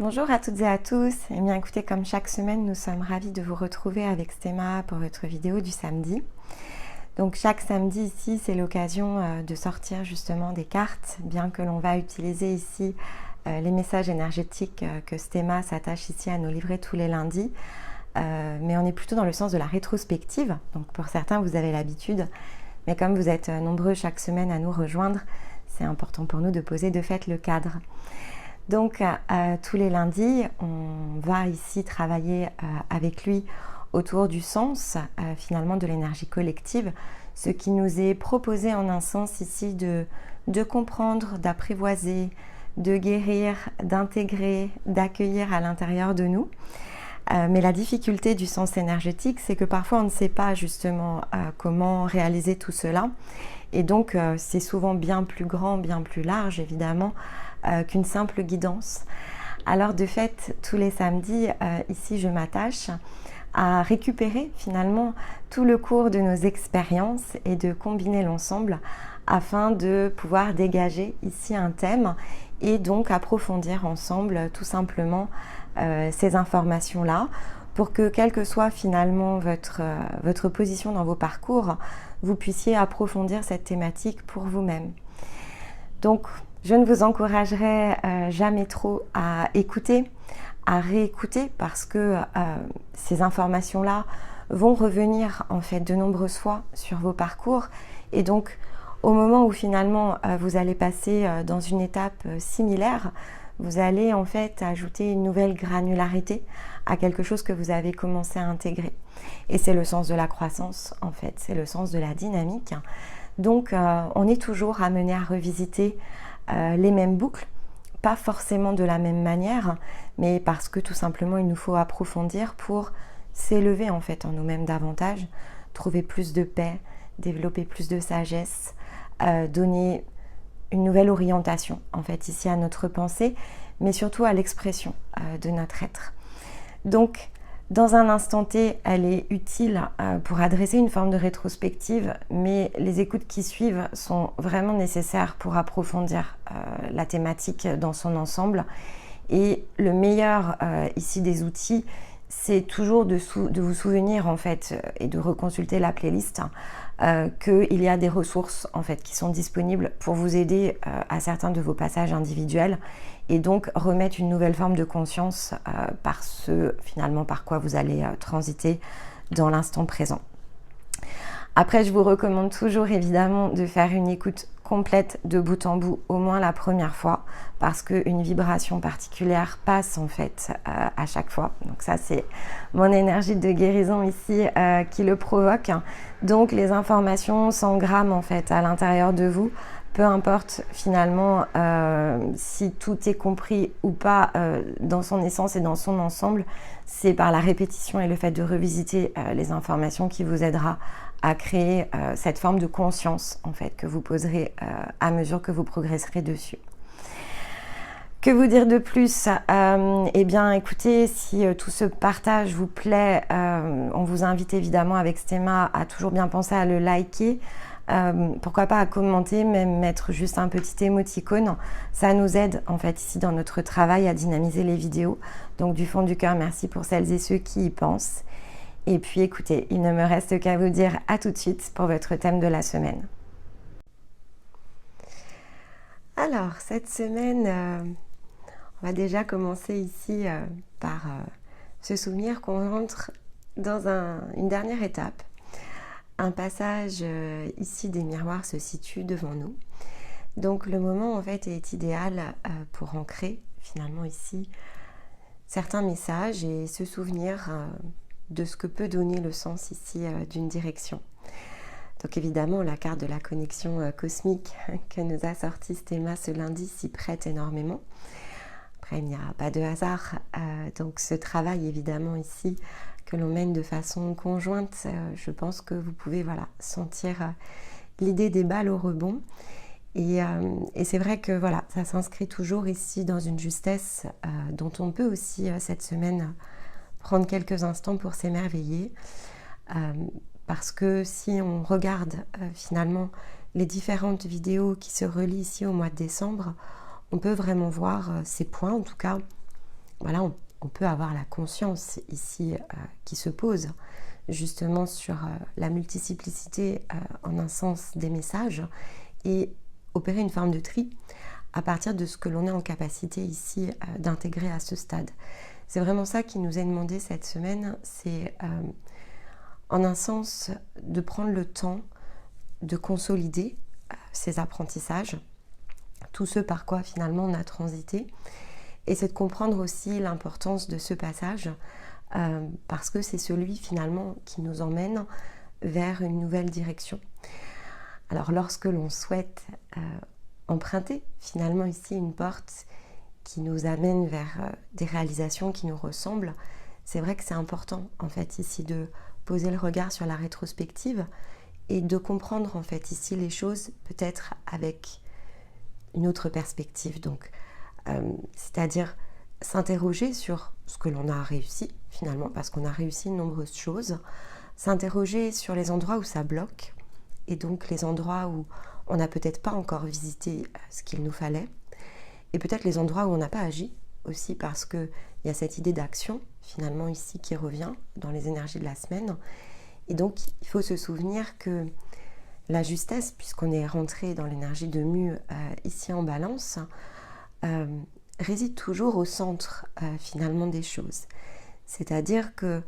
Bonjour à toutes et à tous. Eh bien écoutez, comme chaque semaine, nous sommes ravis de vous retrouver avec Stéma pour votre vidéo du samedi. Donc chaque samedi ici, c'est l'occasion de sortir justement des cartes, bien que l'on va utiliser ici les messages énergétiques que Stéma s'attache ici à nous livrer tous les lundis. Mais on est plutôt dans le sens de la rétrospective. Donc pour certains, vous avez l'habitude, mais comme vous êtes nombreux chaque semaine à nous rejoindre, c'est important pour nous de poser de fait le cadre. Donc tous les lundis, on va ici travailler avec lui autour du sens finalement de l'énergie collective, ce qui nous est proposé en un sens ici de comprendre, d'apprivoiser, de guérir, d'intégrer, d'accueillir à l'intérieur de nous. Mais la difficulté du sens énergétique, c'est que parfois on ne sait pas justement comment réaliser tout cela. Et donc c'est souvent bien plus grand, bien plus large évidemment qu'une simple guidance. Alors de fait, tous les samedis, ici je m'attache à récupérer finalement tout le cours de nos expériences et de combiner l'ensemble afin de pouvoir dégager ici un thème et donc approfondir ensemble tout simplement ces informations-là pour que quelle que soit finalement votre position dans vos parcours, vous puissiez approfondir cette thématique pour vous-même. Donc, je ne vous encouragerai jamais trop à écouter, à réécouter parce que ces informations-là vont revenir en fait de nombreuses fois sur vos parcours et donc au moment où finalement vous allez passer dans une étape similaire, vous allez en fait ajouter une nouvelle granularité à quelque chose que vous avez commencé à intégrer. Et c'est le sens de la croissance en fait, c'est le sens de la dynamique. Donc on est toujours amené à revisiter les mêmes boucles, pas forcément de la même manière, mais parce que tout simplement il nous faut approfondir pour s'élever en fait en nous-mêmes davantage, trouver plus de paix, développer plus de sagesse, donner une nouvelle orientation en fait ici à notre pensée, mais surtout à l'expression de notre être. Donc dans un instant T, elle est utile pour adresser une forme de rétrospective, mais les écoutes qui suivent sont vraiment nécessaires pour approfondir la thématique dans son ensemble. Et le meilleur ici des outils, c'est toujours de vous souvenir en fait et de reconsulter la playlist qu'il y a des ressources en fait qui sont disponibles pour vous aider à certains de vos passages individuels et donc remettre une nouvelle forme de conscience par ce finalement par quoi vous allez transiter dans l'instant présent. Après, je vous recommande toujours évidemment de faire une écoute complète de bout en bout, au moins la première fois, parce qu'une vibration particulière passe en fait à chaque fois. Donc ça, c'est mon énergie de guérison ici qui le provoque. Donc les informations s'engramment en fait à l'intérieur de vous, peu importe finalement si tout est compris ou pas dans son essence et dans son ensemble, c'est par la répétition et le fait de revisiter les informations qui vous aidera à créer cette forme de conscience en fait que vous poserez à mesure que vous progresserez dessus. Que vous dire de plus Eh bien écoutez, si tout ce partage vous plaît, on vous invite évidemment avec Stéma à toujours bien penser à le liker. Pourquoi pas à commenter, même mettre juste un petit émoticône. Ça nous aide en fait ici dans notre travail à dynamiser les vidéos. Donc du fond du cœur, merci pour celles et ceux qui y pensent. Et puis écoutez, il ne me reste qu'à vous dire à tout de suite pour votre thème de la semaine. Alors cette semaine, on va déjà commencer ici par se souvenir qu'on rentre dans une dernière étape. Un passage ici des miroirs se situe devant nous. Donc le moment en fait est idéal pour ancrer finalement ici certains messages et se souvenir de ce que peut donner le sens ici d'une direction. Donc évidemment la carte de la connexion cosmique que nous a sorti Stéma ce lundi s'y prête énormément. Après il n'y a pas de hasard, donc ce travail évidemment ici que l'on mène de façon conjointe, je pense que vous pouvez sentir l'idée des balles au rebond. Et c'est vrai que ça s'inscrit toujours ici dans une justesse dont on peut aussi cette semaine prendre quelques instants pour s'émerveiller. Parce que si on regarde finalement les différentes vidéos qui se relient ici au mois de décembre, on peut vraiment voir ces points en tout cas voilà, on peut avoir la conscience ici qui se pose justement sur la multiplicité en un sens des messages et opérer une forme de tri à partir de ce que l'on est en capacité ici d'intégrer à ce stade. C'est vraiment ça qui nous est demandé cette semaine, c'est en un sens de prendre le temps de consolider ces apprentissages, tout ce par quoi finalement on a transité, et c'est de comprendre aussi l'importance de ce passage parce que c'est celui finalement qui nous emmène vers une nouvelle direction. Alors lorsque l'on souhaite emprunter finalement ici une porte qui nous amène vers des réalisations qui nous ressemblent, c'est vrai que c'est important en fait ici de poser le regard sur la rétrospective et de comprendre en fait ici les choses peut-être avec une autre perspective. Donc, c'est-à-dire s'interroger sur ce que l'on a réussi finalement, parce qu'on a réussi de nombreuses choses, s'interroger sur les endroits où ça bloque et donc les endroits où on n'a peut-être pas encore visité ce qu'il nous fallait et peut-être les endroits où on n'a pas agi aussi parce qu'il y a cette idée d'action finalement ici qui revient dans les énergies de la semaine. Et donc, il faut se souvenir que la justesse, puisqu'on est rentré dans l'énergie de Mu ici en Balance, réside toujours au centre finalement des choses. C'est-à-dire que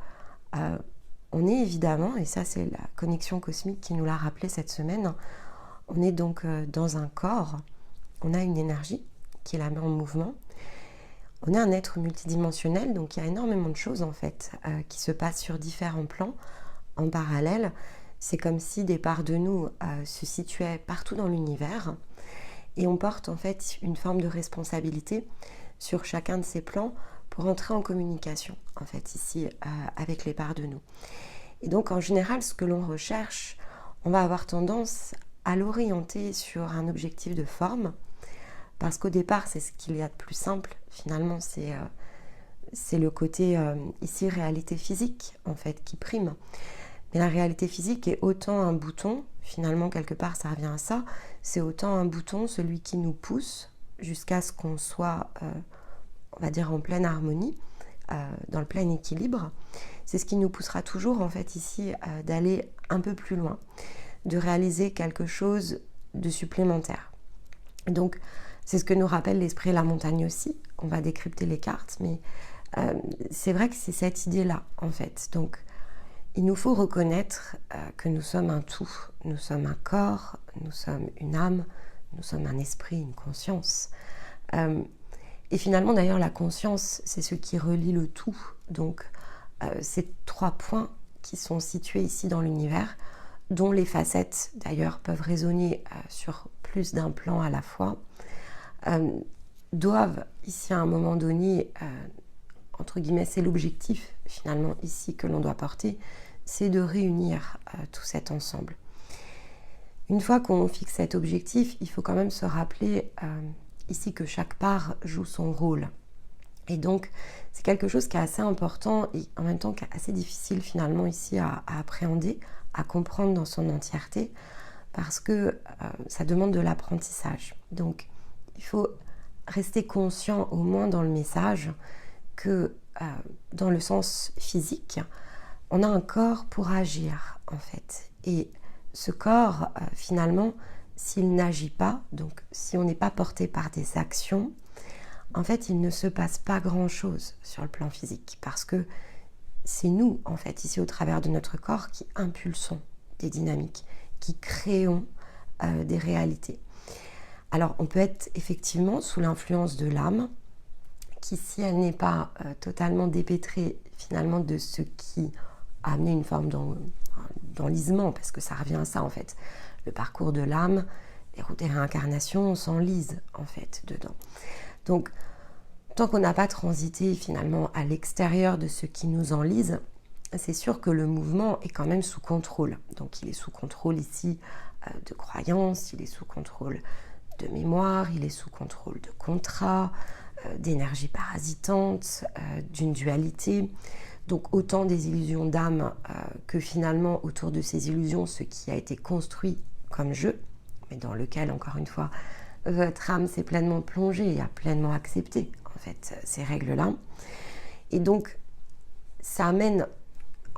on est évidemment, et ça c'est la connexion cosmique qui nous l'a rappelé cette semaine, on est donc dans un corps, on a une énergie qui la met en mouvement, on est un être multidimensionnel, donc il y a énormément de choses en fait qui se passent sur différents plans en parallèle. C'est comme si des parts de nous se situaient partout dans l'univers et on porte en fait une forme de responsabilité sur chacun de ces plans pour entrer en communication en fait ici avec les parts de nous. Et donc en général ce que l'on recherche, on va avoir tendance à l'orienter sur un objectif de forme parce qu'au départ c'est ce qu'il y a de plus simple finalement, c'est le côté ici réalité physique en fait qui prime. Mais la réalité physique est autant un bouton, finalement quelque part ça revient à ça, c'est autant un bouton, celui qui nous pousse jusqu'à ce qu'on soit, on va dire en pleine harmonie, dans le plein équilibre. C'est ce qui nous poussera toujours en fait ici d'aller un peu plus loin, de réaliser quelque chose de supplémentaire. Donc c'est ce que nous rappelle l'esprit et la montagne aussi, on va décrypter les cartes, mais c'est vrai que c'est cette idée-là en fait. Donc il nous faut reconnaître que nous sommes un tout, nous sommes un corps, nous sommes une âme, nous sommes un esprit, une conscience. Et finalement d'ailleurs la conscience c'est ce qui relie le tout. Donc ces 3 points qui sont situés ici dans l'univers, dont les facettes d'ailleurs peuvent résonner sur plus d'un plan à la fois, doivent ici à un moment donné, entre guillemets c'est l'objectif finalement ici que l'on doit porter, c'est de réunir tout cet ensemble. Une fois qu'on fixe cet objectif, il faut quand même se rappeler ici que chaque part joue son rôle. Et donc, c'est quelque chose qui est assez important et en même temps qui est assez difficile finalement ici à appréhender, à comprendre dans son entièreté, parce que ça demande de l'apprentissage. Donc, il faut rester conscient au moins dans le message que dans le sens physique, on a un corps pour agir en fait. Et ce corps, finalement, s'il n'agit pas, donc si on n'est pas porté par des actions, en fait, il ne se passe pas grand-chose sur le plan physique parce que c'est nous, en fait, ici au travers de notre corps, qui impulsons des dynamiques, qui créons des réalités. Alors, on peut être effectivement sous l'influence de l'âme, qui, si elle n'est pas totalement dépêtrée finalement de ce qui a amené une forme d'enlisement, parce que ça revient à ça en fait. Le parcours de l'âme, les routes des réincarnations, on s'enlise en fait dedans. Donc, tant qu'on n'a pas transité finalement à l'extérieur de ce qui nous enlise, c'est sûr que le mouvement est quand même sous contrôle. Donc, il est sous contrôle ici de croyances, il est sous contrôle de mémoire, il est sous contrôle de contrats, d'énergie parasitante, d'une dualité. Donc autant des illusions d'âme que finalement autour de ces illusions, ce qui a été construit comme jeu, mais dans lequel, encore une fois, votre âme s'est pleinement plongée et a pleinement accepté en fait, ces règles-là. Et donc, ça amène,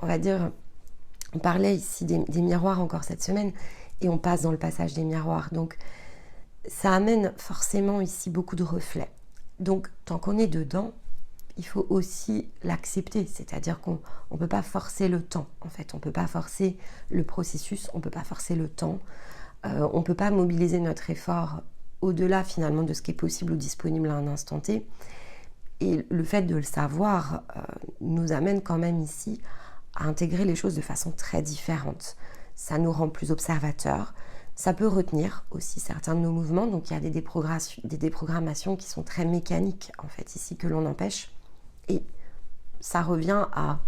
on va dire, on parlait ici des miroirs encore cette semaine, et on passe dans le passage des miroirs. Donc, ça amène forcément ici beaucoup de reflets. Donc, tant qu'on est dedans, il faut aussi l'accepter. C'est-à-dire qu'on ne peut pas forcer le temps, en fait. On ne peut pas forcer le processus, on ne peut pas forcer le temps. On ne peut pas mobiliser notre effort au-delà, finalement, de ce qui est possible ou disponible à un instant T. Et le fait de le savoir nous amène quand même ici à intégrer les choses de façon très différente. Ça nous rend plus observateurs. Ça peut retenir aussi certains de nos mouvements. Donc il y a des déprogrammations qui sont très mécaniques, en fait, ici, que l'on empêche. Et ça revient à,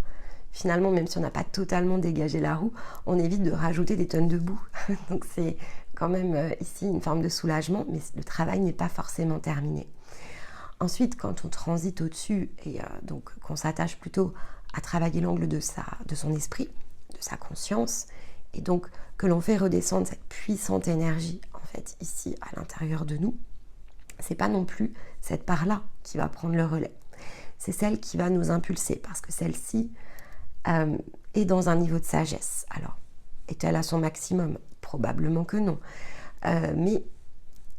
finalement, même si on n'a pas totalement dégagé la roue, on évite de rajouter des tonnes de boue. Donc c'est quand même ici une forme de soulagement, mais le travail n'est pas forcément terminé. Ensuite, quand on transite au-dessus et donc qu'on s'attache plutôt à travailler l'angle de son esprit, de sa conscience, et donc que l'on fait redescendre cette puissante énergie, en fait, ici, à l'intérieur de nous, c'est pas non plus cette part-là qui va prendre le relais. C'est celle qui va nous impulser, parce que celle-ci est dans un niveau de sagesse. Alors, est-elle à son maximum? Probablement que non. Mais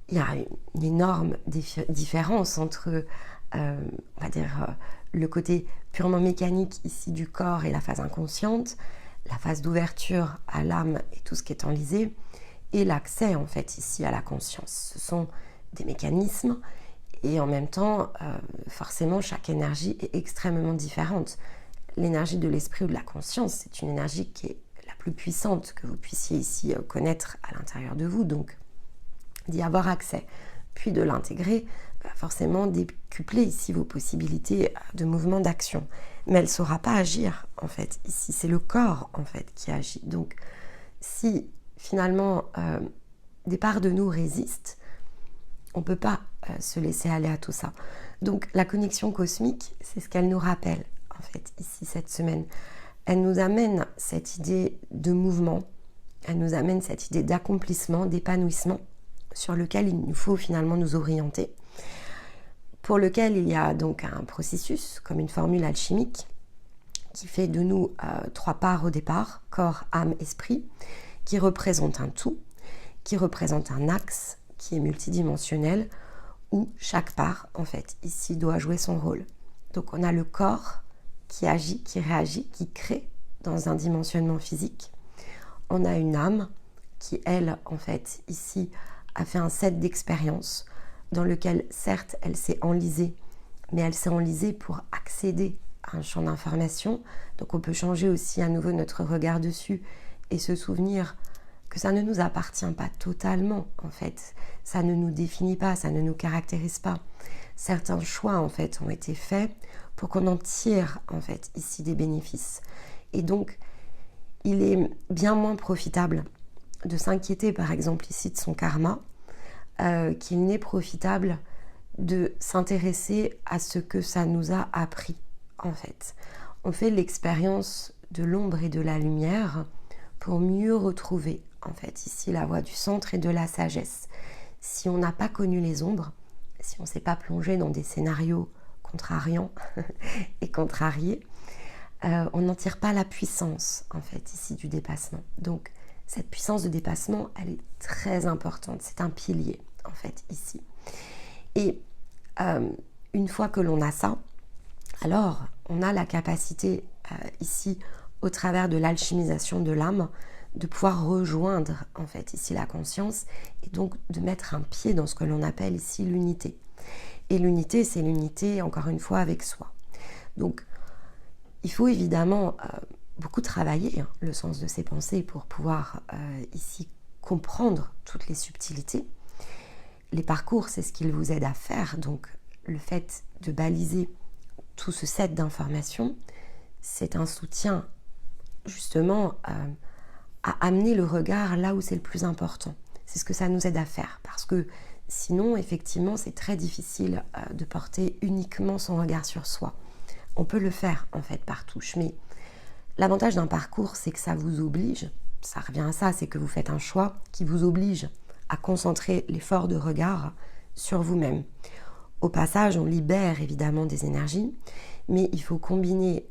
il y a une énorme différence entre, on va dire, le côté purement mécanique ici du corps et la phase inconsciente, la phase d'ouverture à l'âme et tout ce qui est enlisé, et l'accès en fait ici à la conscience. Ce sont des mécanismes et en même temps, forcément, chaque énergie est extrêmement différente. L'énergie de l'esprit ou de la conscience, c'est une énergie qui est la plus puissante que vous puissiez ici connaître à l'intérieur de vous, donc d'y avoir accès, puis de l'intégrer, va forcément décupler ici vos possibilités de mouvement d'action. Mais elle ne saura pas agir, en fait. Ici, c'est le corps, en fait, qui agit. Donc, si, finalement, des parts de nous résistent, on ne peut pas se laisser aller à tout ça. Donc, la connexion cosmique, c'est ce qu'elle nous rappelle, en fait, ici, cette semaine. Elle nous amène cette idée de mouvement, elle nous amène cette idée d'accomplissement, d'épanouissement, sur lequel il nous faut finalement nous orienter, pour lequel il y a donc un processus, comme une formule alchimique, qui fait de nous 3 parts au départ, corps, âme, esprit, qui représente un tout, qui représente un axe, qui est multidimensionnel, où chaque part, en fait, ici, doit jouer son rôle. Donc on a le corps qui agit, qui réagit, qui crée dans un dimensionnement physique. On a une âme qui, elle, en fait, ici, a fait un set d'expériences dans lequel, certes, elle s'est enlisée, mais elle s'est enlisée pour accéder à un champ d'information. Donc on peut changer aussi à nouveau notre regard dessus et se souvenir que ça ne nous appartient pas totalement, en fait. Ça ne nous définit pas, ça ne nous caractérise pas. Certains choix, en fait, ont été faits pour qu'on en tire, en fait, ici des bénéfices. Et donc, il est bien moins profitable de s'inquiéter, par exemple, ici, de son karma, qu'il n'est profitable de s'intéresser à ce que ça nous a appris, en fait. On fait l'expérience de l'ombre et de la lumière pour mieux retrouver, en fait, ici, la voie du centre et de la sagesse. Si on n'a pas connu les ombres, si on ne s'est pas plongé dans des scénarios contrariants et contrariés, on n'en tire pas la puissance, en fait, ici, du dépassement. Donc, cette puissance de dépassement, elle est très importante. C'est un pilier, en fait, ici. Et une fois que l'on a ça, alors on a la capacité, ici, au travers de l'alchimisation de l'âme, de pouvoir rejoindre, en fait, ici, la conscience, et donc de mettre un pied dans ce que l'on appelle ici l'unité. Et l'unité, c'est l'unité, encore une fois, avec soi. Donc, il faut évidemment beaucoup travailler le sens de ses pensées pour pouvoir ici comprendre toutes les subtilités. Les parcours, c'est ce qu'ils vous aident à faire. Donc, le fait de baliser tout ce set d'informations, c'est un soutien justement à amener le regard là où c'est le plus important. C'est ce que ça nous aide à faire. Parce que sinon, effectivement, c'est très difficile de porter uniquement son regard sur soi. On peut le faire, en fait, par touche. Mais l'avantage d'un parcours, c'est que ça vous oblige, ça revient à ça, c'est que vous faites un choix qui vous oblige à concentrer l'effort de regard sur vous-même. Au passage, on libère évidemment des énergies, mais il faut combiner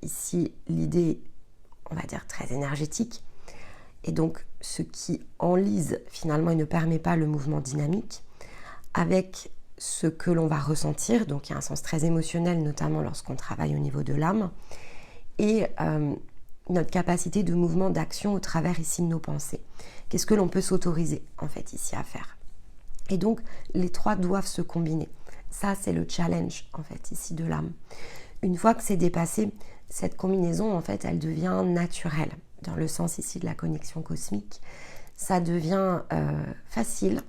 ici l'idée, on va dire, très énergétique, et donc ce qui enlise finalement et ne permet pas le mouvement dynamique, avec ce que l'on va ressentir, donc il y a un sens très émotionnel, notamment lorsqu'on travaille au niveau de l'âme, et notre capacité de mouvement, d'action au travers ici de nos pensées. Qu'est-ce que l'on peut s'autoriser en fait ici à faire? Et donc les trois doivent se combiner. Ça, c'est le challenge en fait ici de l'âme. Une fois que c'est dépassé, cette combinaison en fait, elle devient naturelle, dans le sens ici de la connexion cosmique. Ça devient facile.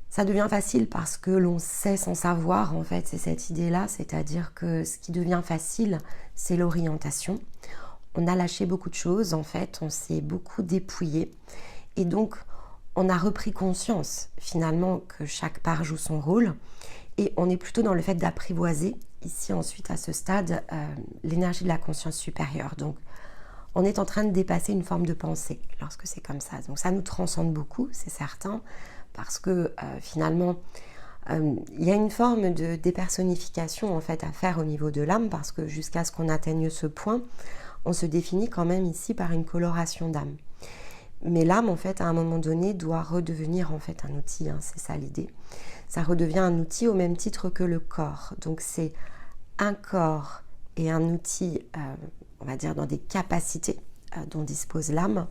Ça devient facile parce que l'on sait sans savoir, en fait, c'est cette idée-là, c'est-à-dire que ce qui devient facile, c'est l'orientation. On a lâché beaucoup de choses, en fait, on s'est beaucoup dépouillé. Et donc, on a repris conscience, finalement, que chaque part joue son rôle. Et on est plutôt dans le fait d'apprivoiser, ici, ensuite, à ce stade, l'énergie de la conscience supérieure. Donc, on est en train de dépasser une forme de pensée lorsque c'est comme ça. Donc, ça nous transcende beaucoup, c'est certain, parce que finalement, il y a une forme de dépersonnification en fait à faire au niveau de l'âme, parce que jusqu'à ce qu'on atteigne ce point, on se définit quand même ici par une coloration d'âme. Mais l'âme, en fait, à un moment donné, doit redevenir en fait un outil, hein, c'est ça l'idée. Ça redevient un outil au même titre que le corps. Donc c'est un corps et un outil, on va dire, dans des capacités dont dispose l'âme,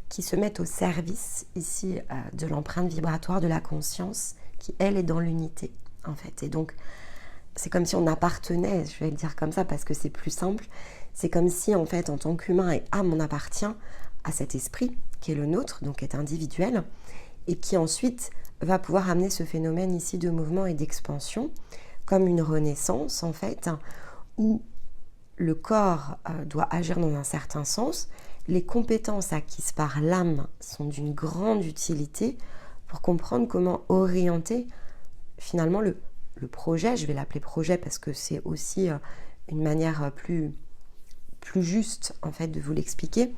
qui se mettent au service ici de l'empreinte vibratoire de la conscience qui, elle, est dans l'unité, en fait. Et donc, c'est comme si on appartenait, je vais le dire comme ça parce que c'est plus simple, c'est comme si, en fait, en tant qu'humain et âme, on appartient à cet esprit qui est le nôtre, donc qui est individuel, et qui ensuite va pouvoir amener ce phénomène ici de mouvement et d'expansion, comme une renaissance, en fait, où le corps doit agir dans un certain sens. Les compétences acquises par l'âme sont d'une grande utilité pour comprendre comment orienter finalement le projet. Je vais l'appeler projet parce que c'est aussi une manière plus juste en fait de vous l'expliquer.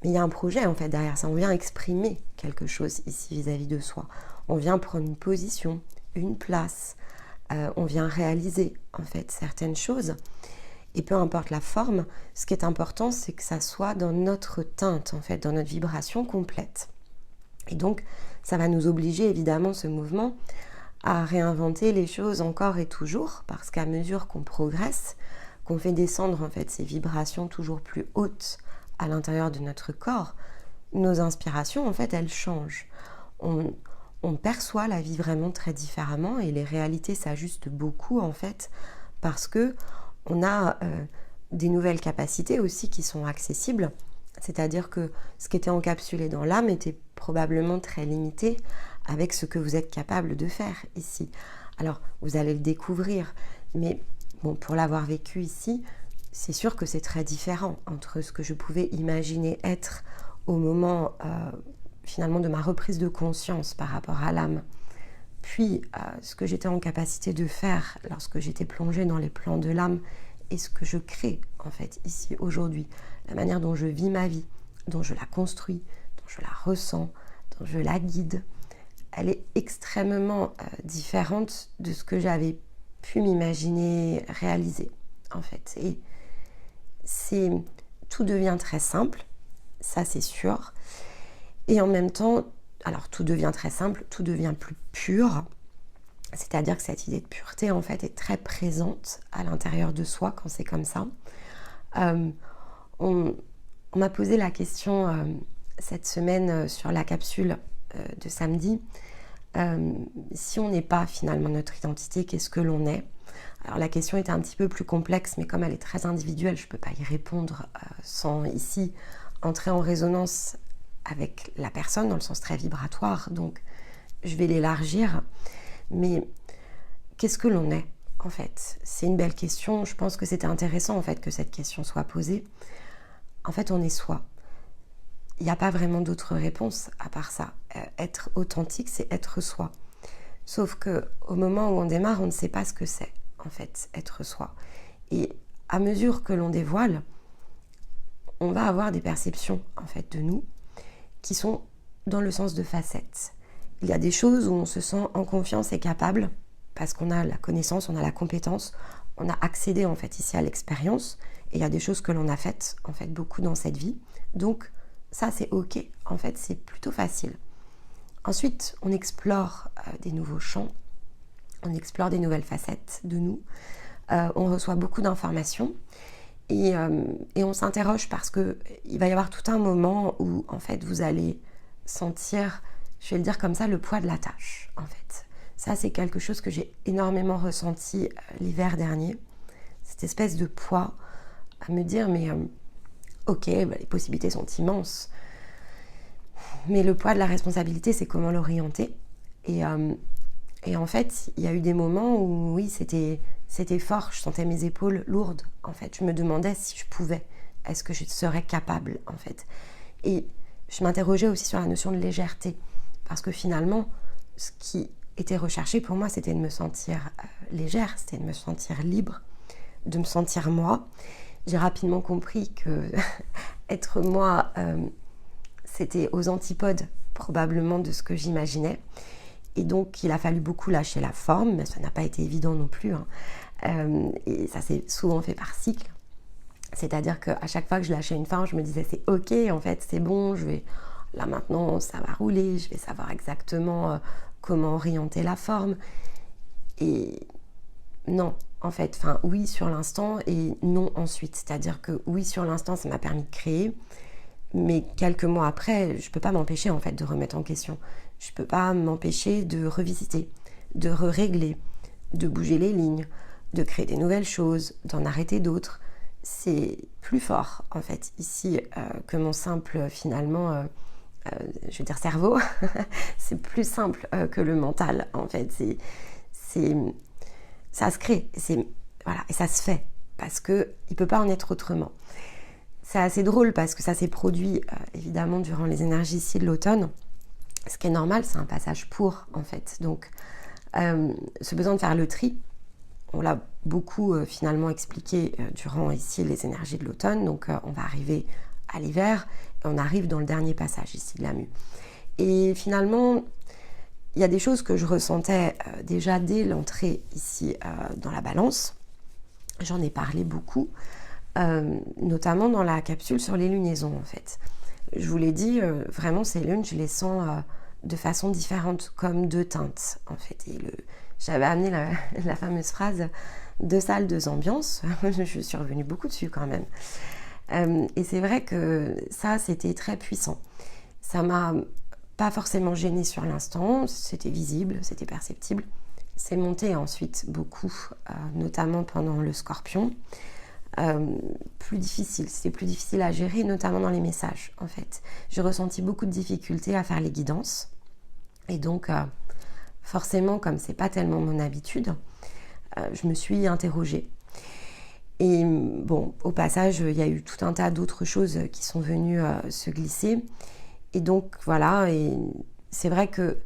Mais il y a un projet en fait derrière ça. On vient exprimer quelque chose ici vis-à-vis de soi. On vient prendre une position, une place. On vient réaliser en fait certaines choses. Et peu importe la forme, ce qui est important, c'est que ça soit dans notre teinte, en fait, dans notre vibration complète. Et donc, ça va nous obliger, évidemment, ce mouvement, à réinventer les choses encore et toujours, parce qu'à mesure qu'on progresse, qu'on fait descendre, en fait, ces vibrations toujours plus hautes à l'intérieur de notre corps, nos inspirations, en fait, elles changent. On perçoit la vie vraiment très différemment et les réalités s'ajustent beaucoup, en fait, parce que on a des nouvelles capacités aussi qui sont accessibles, c'est-à-dire que ce qui était encapsulé dans l'âme était probablement très limité avec ce que vous êtes capable de faire ici. Alors, vous allez le découvrir, mais bon, pour l'avoir vécu ici, c'est sûr que c'est très différent entre ce que je pouvais imaginer être au moment finalement de ma reprise de conscience par rapport à l'âme, puis ce que j'étais en capacité de faire lorsque j'étais plongée dans les plans de l'âme et ce que je crée en fait ici aujourd'hui, la manière dont je vis ma vie, dont je la construis, dont je la ressens, dont je la guide, elle est extrêmement différente de ce que j'avais pu m'imaginer réaliser en fait. Et tout devient très simple, ça c'est sûr, et en même temps, alors tout devient très simple, tout devient plus pur, c'est-à-dire que cette idée de pureté en fait est très présente à l'intérieur de soi quand c'est comme ça. On m'a posé la question cette semaine sur la capsule de samedi, si on n'est pas finalement notre identité, qu'est-ce que l'on est? Alors la question était un petit peu plus complexe, mais comme elle est très individuelle, je ne peux pas y répondre sans ici entrer en résonance avec la personne dans le sens très vibratoire, donc je vais l'élargir. Mais qu'est-ce que l'on est en fait? C'est une belle question, je pense que c'était intéressant en fait que cette question soit posée. En fait, on est soi. Il n'y a pas vraiment d'autre réponse à part ça. Être authentique, c'est être soi. Sauf qu'au moment où on démarre, on ne sait pas ce que c'est en fait, être soi. Et à mesure que l'on dévoile, on va avoir des perceptions en fait de nous qui sont dans le sens de facettes. Il y a des choses où on se sent en confiance et capable parce qu'on a la connaissance, on a la compétence, on a accédé en fait ici à l'expérience, et il y a des choses que l'on a faites en fait beaucoup dans cette vie. Donc ça c'est ok, en fait c'est plutôt facile. Ensuite, on explore des nouveaux champs, on explore des nouvelles facettes de nous, on reçoit beaucoup d'informations et on s'interroge parce qu'il va y avoir tout un moment où en fait vous allez sentir, je vais le dire comme ça, le poids de la tâche en fait. Ça c'est quelque chose que j'ai énormément ressenti l'hiver dernier, cette espèce de poids à me dire mais ok, les possibilités sont immenses, mais le poids de la responsabilité c'est comment l'orienter. Et en fait, il y a eu des moments où oui, c'était fort, je sentais mes épaules lourdes, en fait. Je me demandais si je pouvais, est-ce que je serais capable, en fait. Et je m'interrogeais aussi sur la notion de légèreté, parce que finalement, ce qui était recherché pour moi, c'était de me sentir légère, c'était de me sentir libre, de me sentir moi. J'ai rapidement compris que être moi, c'était aux antipodes, probablement, de ce que j'imaginais. Et donc, il a fallu beaucoup lâcher la forme, mais ça n'a pas été évident non plus. Et ça s'est souvent fait par cycle. C'est-à-dire qu'à chaque fois que je lâchais une forme, je me disais c'est ok, en fait, c'est bon, là maintenant, ça va rouler, je vais savoir exactement comment orienter la forme. Et non, en fait, oui sur l'instant et non ensuite. C'est-à-dire que oui sur l'instant, ça m'a permis de créer, mais quelques mois après, je ne peux pas m'empêcher en fait de remettre en question. Je ne peux pas m'empêcher de revisiter, de régler, de bouger les lignes, de créer des nouvelles choses, d'en arrêter d'autres. C'est plus fort en fait ici que mon simple finalement, je veux dire cerveau. C'est plus simple que le mental en fait. Ça se crée, voilà, et ça se fait parce qu'il ne peut pas en être autrement. C'est assez drôle parce que ça s'est produit évidemment durant les énergies ici de l'automne. Ce qui est normal, c'est un passage pour, en fait. Donc, ce besoin de faire le tri, on l'a beaucoup finalement expliqué durant ici les énergies de l'automne. Donc, on va arriver à l'hiver et on arrive dans le dernier passage ici de la mue. Et finalement, il y a des choses que je ressentais déjà dès l'entrée ici dans la balance. J'en ai parlé beaucoup, notamment dans la capsule sur les lunaisons, en fait. Je vous l'ai dit, vraiment ces lunes, je les sens de façon différente, comme deux teintes en fait. Et j'avais amené la fameuse phrase « deux salles, deux ambiances ». Je suis revenue beaucoup dessus quand même. Et c'est vrai que ça, c'était très puissant. Ça m'a pas forcément gênée sur l'instant, c'était visible, c'était perceptible. C'est monté ensuite beaucoup, notamment pendant le Scorpion. C'était plus difficile à gérer, notamment dans les messages en fait. J'ai ressenti beaucoup de difficultés à faire les guidances et donc forcément comme c'est pas tellement mon habitude, je me suis interrogée et bon, au passage il y a eu tout un tas d'autres choses qui sont venues se glisser et donc voilà, et c'est vrai que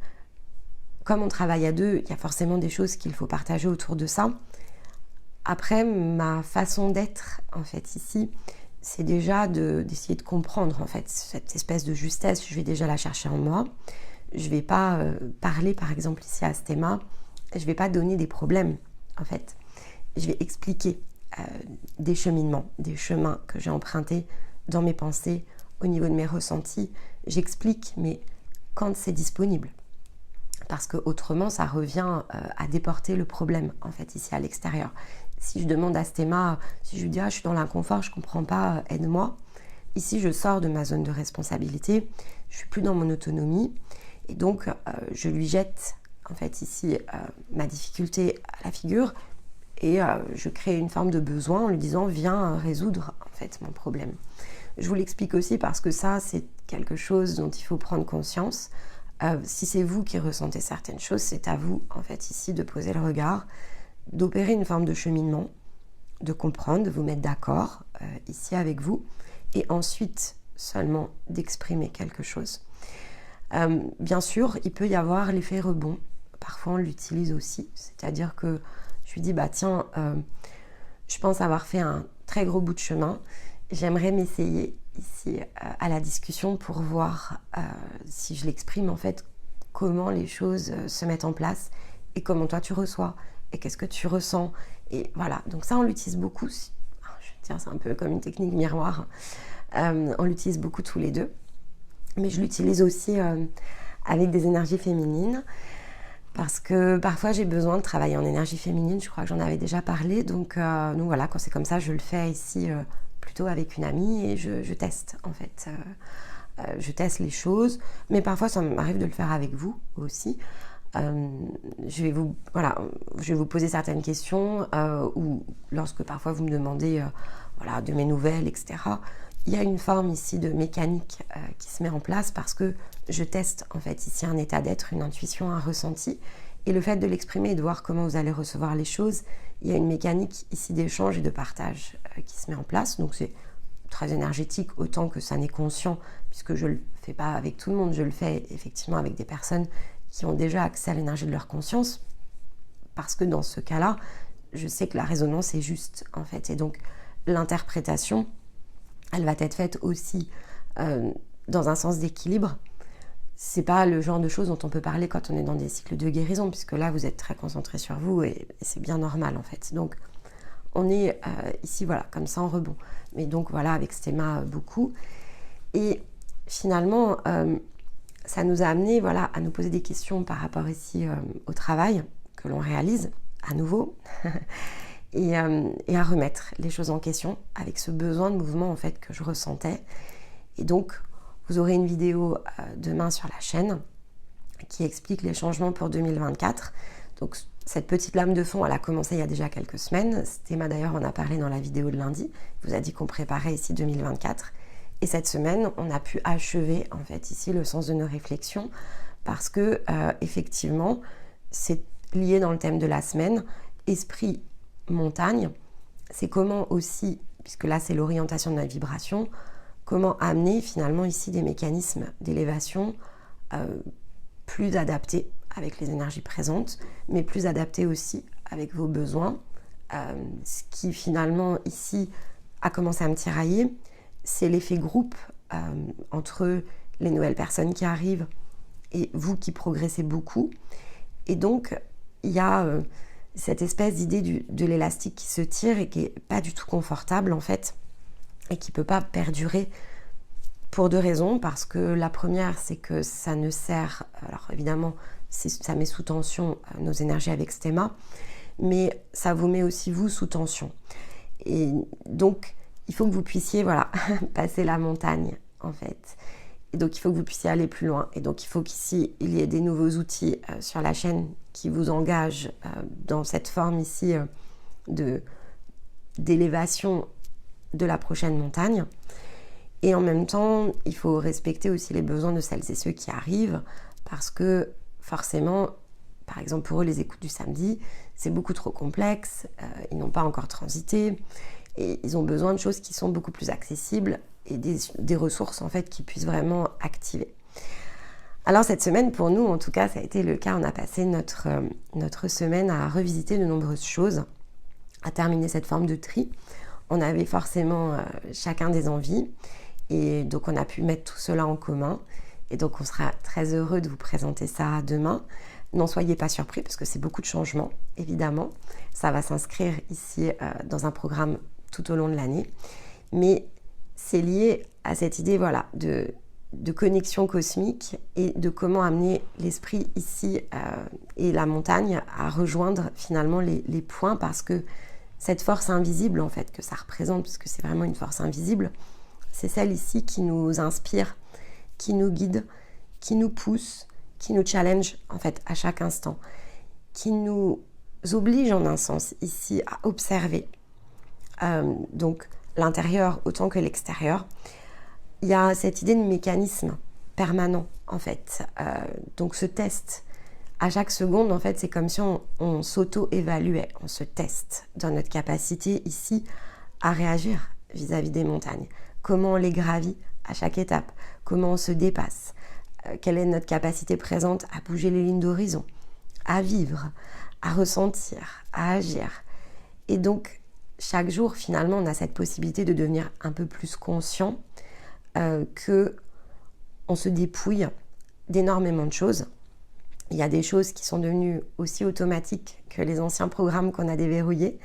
comme on travaille à deux, il y a forcément des choses qu'il faut partager autour de ça. Après, ma façon d'être, en fait, ici, c'est déjà d'essayer de comprendre, en fait, cette espèce de justesse. Je vais déjà la chercher en moi. Je ne vais pas parler, par exemple, ici à Stéma. Je ne vais pas donner des problèmes, en fait. Je vais expliquer des cheminements, des chemins que j'ai empruntés dans mes pensées, au niveau de mes ressentis. J'explique, mais quand c'est disponible. Parce que autrement, ça revient à déporter le problème, en fait, ici à l'extérieur. Si je demande à Stéma, si je lui dis je suis dans l'inconfort, je ne comprends pas, aide-moi. Ici, je sors de ma zone de responsabilité, je ne suis plus dans mon autonomie. Et donc, je lui jette, en fait, ici, ma difficulté à la figure. Et je crée une forme de besoin en lui disant, viens résoudre, en fait, mon problème. Je vous l'explique aussi parce que ça, c'est quelque chose dont il faut prendre conscience. Si c'est vous qui ressentez certaines choses, c'est à vous, en fait, ici, de poser le regard, d'opérer une forme de cheminement, de comprendre, de vous mettre d'accord ici avec vous, et ensuite seulement d'exprimer quelque chose. Bien sûr, il peut y avoir l'effet rebond. Parfois, on l'utilise aussi. C'est-à-dire que je lui dis, tiens, je pense avoir fait un très gros bout de chemin. J'aimerais m'essayer ici à la discussion pour voir si je l'exprime, en fait, comment les choses se mettent en place et comment toi tu reçois, et qu'est-ce que tu ressens. Et voilà, donc ça on l'utilise beaucoup, je veux dire, c'est un peu comme une technique miroir, on l'utilise beaucoup tous les deux, mais je l'utilise aussi avec des énergies féminines, parce que parfois j'ai besoin de travailler en énergie féminine, je crois que j'en avais déjà parlé, donc voilà, quand c'est comme ça, je le fais ici plutôt avec une amie et je teste en fait. Je teste les choses, mais parfois ça m'arrive de le faire avec vous aussi. Je vais vous poser certaines questions ou lorsque parfois vous me demandez de mes nouvelles, etc. Il y a une forme ici de mécanique qui se met en place parce que je teste en fait ici un état d'être, une intuition, un ressenti, et le fait de l'exprimer et de voir comment vous allez recevoir les choses, il y a une mécanique ici d'échange et de partage qui se met en place. Donc c'est très énergétique autant que ça n'est conscient, puisque je ne le fais pas avec tout le monde, je le fais effectivement avec des personnes qui ont déjà accès à l'énergie de leur conscience, parce que dans ce cas-là, je sais que la résonance est juste en fait, et donc l'interprétation, elle va être faite aussi dans un sens d'équilibre. C'est pas le genre de choses dont on peut parler quand on est dans des cycles de guérison, puisque là vous êtes très concentré sur vous et c'est bien normal en fait. Donc on est ici comme ça en rebond. Mais donc voilà, avec ce thème beaucoup. Et finalement, ça nous a amené à nous poser des questions par rapport ici au travail que l'on réalise à nouveau et à remettre les choses en question avec ce besoin de mouvement en fait que je ressentais. Et donc vous aurez une vidéo demain sur la chaîne qui explique les changements pour 2024. Donc cette petite lame de fond, elle a commencé il y a déjà quelques semaines. Théma d'ailleurs, on a parlé dans la vidéo de lundi. Il vous a dit qu'on préparait ici 2024. Et cette semaine, on a pu achever en fait ici le sens de nos réflexions parce que effectivement, c'est lié dans le thème de la semaine. Esprit montagne, c'est comment aussi, puisque là c'est l'orientation de la vibration, comment amener finalement ici des mécanismes d'élévation plus adaptés avec les énergies présentes, mais plus adaptés aussi avec vos besoins. Ce qui finalement ici a commencé à me tirailler, c'est l'effet groupe entre les nouvelles personnes qui arrivent et vous qui progressez beaucoup. Et donc, il y a cette espèce d'idée de l'élastique qui se tire et qui n'est pas du tout confortable en fait, et qui ne peut pas perdurer pour deux raisons. Parce que la première, c'est que ça ne sert... Alors évidemment, ça met sous tension nos énergies avec ce thème, mais ça vous met aussi vous sous tension. Et donc, il faut que vous puissiez passer la montagne en fait. Et donc il faut que vous puissiez aller plus loin. Et donc il faut qu'ici il y ait des nouveaux outils sur la chaîne qui vous engagent dans cette forme ici d'élévation de la prochaine montagne. Et en même temps, il faut respecter aussi les besoins de celles et ceux qui arrivent, parce que forcément, par exemple pour eux, les écoutes du samedi, c'est beaucoup trop complexe, ils n'ont pas encore transité, et ils ont besoin de choses qui sont beaucoup plus accessibles et des ressources en fait qui puissent vraiment activer. Alors cette semaine, pour nous en tout cas, ça a été le cas. On a passé notre semaine à revisiter de nombreuses choses, à terminer cette forme de tri. On avait forcément chacun des envies, et donc on a pu mettre tout cela en commun. Et donc on sera très heureux de vous présenter ça demain. N'en soyez pas surpris parce que c'est beaucoup de changements, évidemment. Ça va s'inscrire ici dans un programme tout au long de l'année. Mais c'est lié à cette idée de connexion cosmique et de comment amener l'esprit ici et la montagne à rejoindre finalement les points, parce que cette force invisible en fait que ça représente, parce que c'est vraiment une force invisible, c'est celle ici qui nous inspire, qui nous guide, qui nous pousse, qui nous challenge en fait à chaque instant, qui nous oblige en un sens ici à observer donc l'intérieur autant que l'extérieur. Il y a cette idée de mécanisme permanent en fait. Donc ce test à chaque seconde en fait, c'est comme si on s'auto-évaluait, on se teste dans notre capacité ici à réagir vis-à-vis des montagnes. Comment on les gravit à chaque étape, comment on se dépasse, quelle est notre capacité présente à bouger les lignes d'horizon, à vivre, à ressentir, à agir. Et donc chaque jour finalement on a cette possibilité de devenir un peu plus conscient que on se dépouille d'énormément de choses il y a des choses qui sont devenues aussi automatiques que les anciens programmes qu'on a déverrouillés,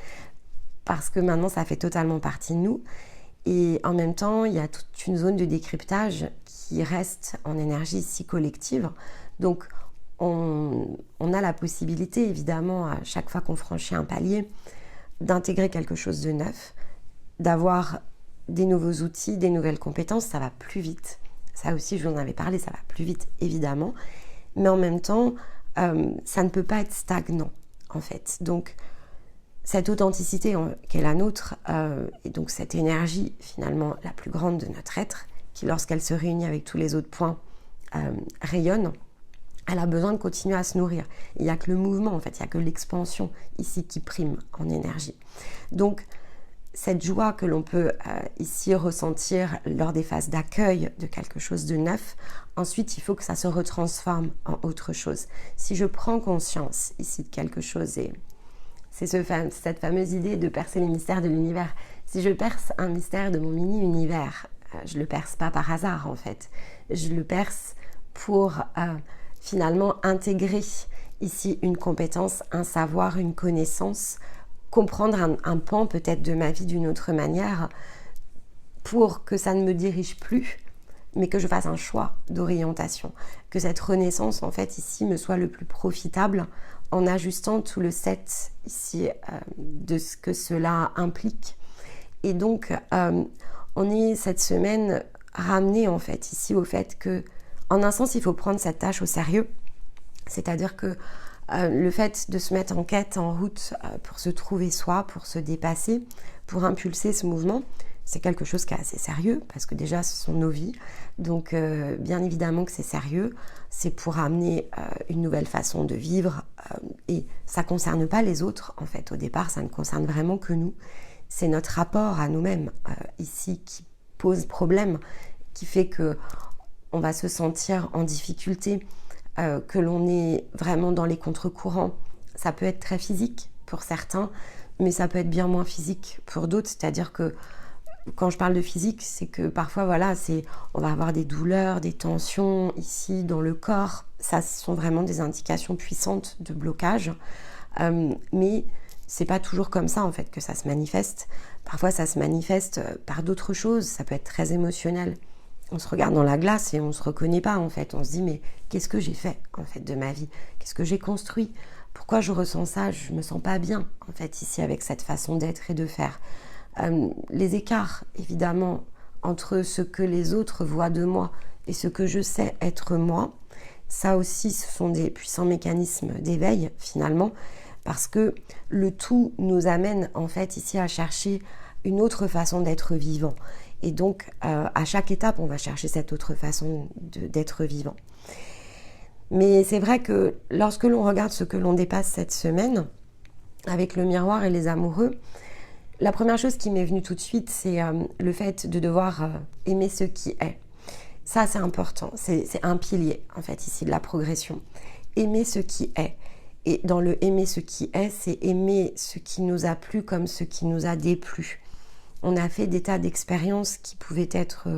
parce que maintenant ça fait totalement partie de nous. Et en même temps, il y a toute une zone de décryptage qui reste en énergie ici collective. Donc on a la possibilité, évidemment, à chaque fois qu'on franchit un palier, d'intégrer quelque chose de neuf, d'avoir des nouveaux outils, des nouvelles compétences. Ça va plus vite. Ça aussi, je vous en avais parlé, ça va plus vite, évidemment. Mais en même temps, ça ne peut pas être stagnant, en fait. Donc, cette authenticité qui est la nôtre, et donc cette énergie, finalement, la plus grande de notre être, qui, lorsqu'elle se réunit avec tous les autres points, rayonne, elle a besoin de continuer à se nourrir. Il n'y a que le mouvement, en fait, il n'y a que l'expansion ici qui prime en énergie. Donc, cette joie que l'on peut ici ressentir lors des phases d'accueil de quelque chose de neuf, ensuite il faut que ça se retransforme en autre chose. Si je prends conscience ici de quelque chose, et c'est cette fameuse idée de percer les mystères de l'univers, si je perce un mystère de mon mini-univers, je ne le perce pas par hasard en fait, je le perce pour finalement intégrer ici une compétence, un savoir, une connaissance, comprendre un pan peut-être de ma vie d'une autre manière pour que ça ne me dirige plus, mais que je fasse un choix d'orientation, que cette renaissance en fait ici me soit le plus profitable en ajustant tout le set ici de ce que cela implique. Et donc on est cette semaine ramené en fait ici au fait que en un sens il faut prendre cette tâche au sérieux, c'est-à-dire que le fait de se mettre en quête, en route pour se trouver soi, pour se dépasser, pour impulser ce mouvement, c'est quelque chose qui est assez sérieux parce que déjà ce sont nos vies, donc bien évidemment que c'est sérieux, c'est pour amener une nouvelle façon de vivre et ça ne concerne pas les autres en fait, au départ ça ne concerne vraiment que nous, c'est notre rapport à nous-mêmes ici qui pose problème, qui fait que on va se sentir en difficulté, que l'on est vraiment dans les contre-courants. Ça peut être très physique pour certains, mais ça peut être bien moins physique pour d'autres. C'est-à-dire que quand je parle de physique, c'est que parfois, voilà, on va avoir des douleurs, des tensions ici dans le corps. Ça, ce sont vraiment des indications puissantes de blocage. Mais c'est pas toujours comme ça, en fait, que ça se manifeste. Parfois, ça se manifeste par d'autres choses. Ça peut être très émotionnel. On se regarde dans la glace et on ne se reconnaît pas en fait. On se dit mais qu'est-ce que j'ai fait en fait de ma vie? Qu'est-ce que j'ai construit? Pourquoi je ressens ça? Je me sens pas bien en fait ici avec cette façon d'être et de faire. Les écarts évidemment entre ce que les autres voient de moi et ce que je sais être moi, ça aussi ce sont des puissants mécanismes d'éveil finalement parce que le tout nous amène en fait ici à chercher une autre façon d'être vivant. Et donc, à chaque étape, on va chercher cette autre façon d'être vivant. Mais c'est vrai que lorsque l'on regarde ce que l'on dépasse cette semaine, avec le miroir et les amoureux, la première chose qui m'est venue tout de suite, c'est le fait de devoir aimer ce qui est. Ça, c'est important. C'est un pilier, en fait, ici, de la progression. Aimer ce qui est. Et dans le aimer ce qui est, c'est aimer ce qui nous a plu comme ce qui nous a déplu. On a fait des tas d'expériences qui pouvaient être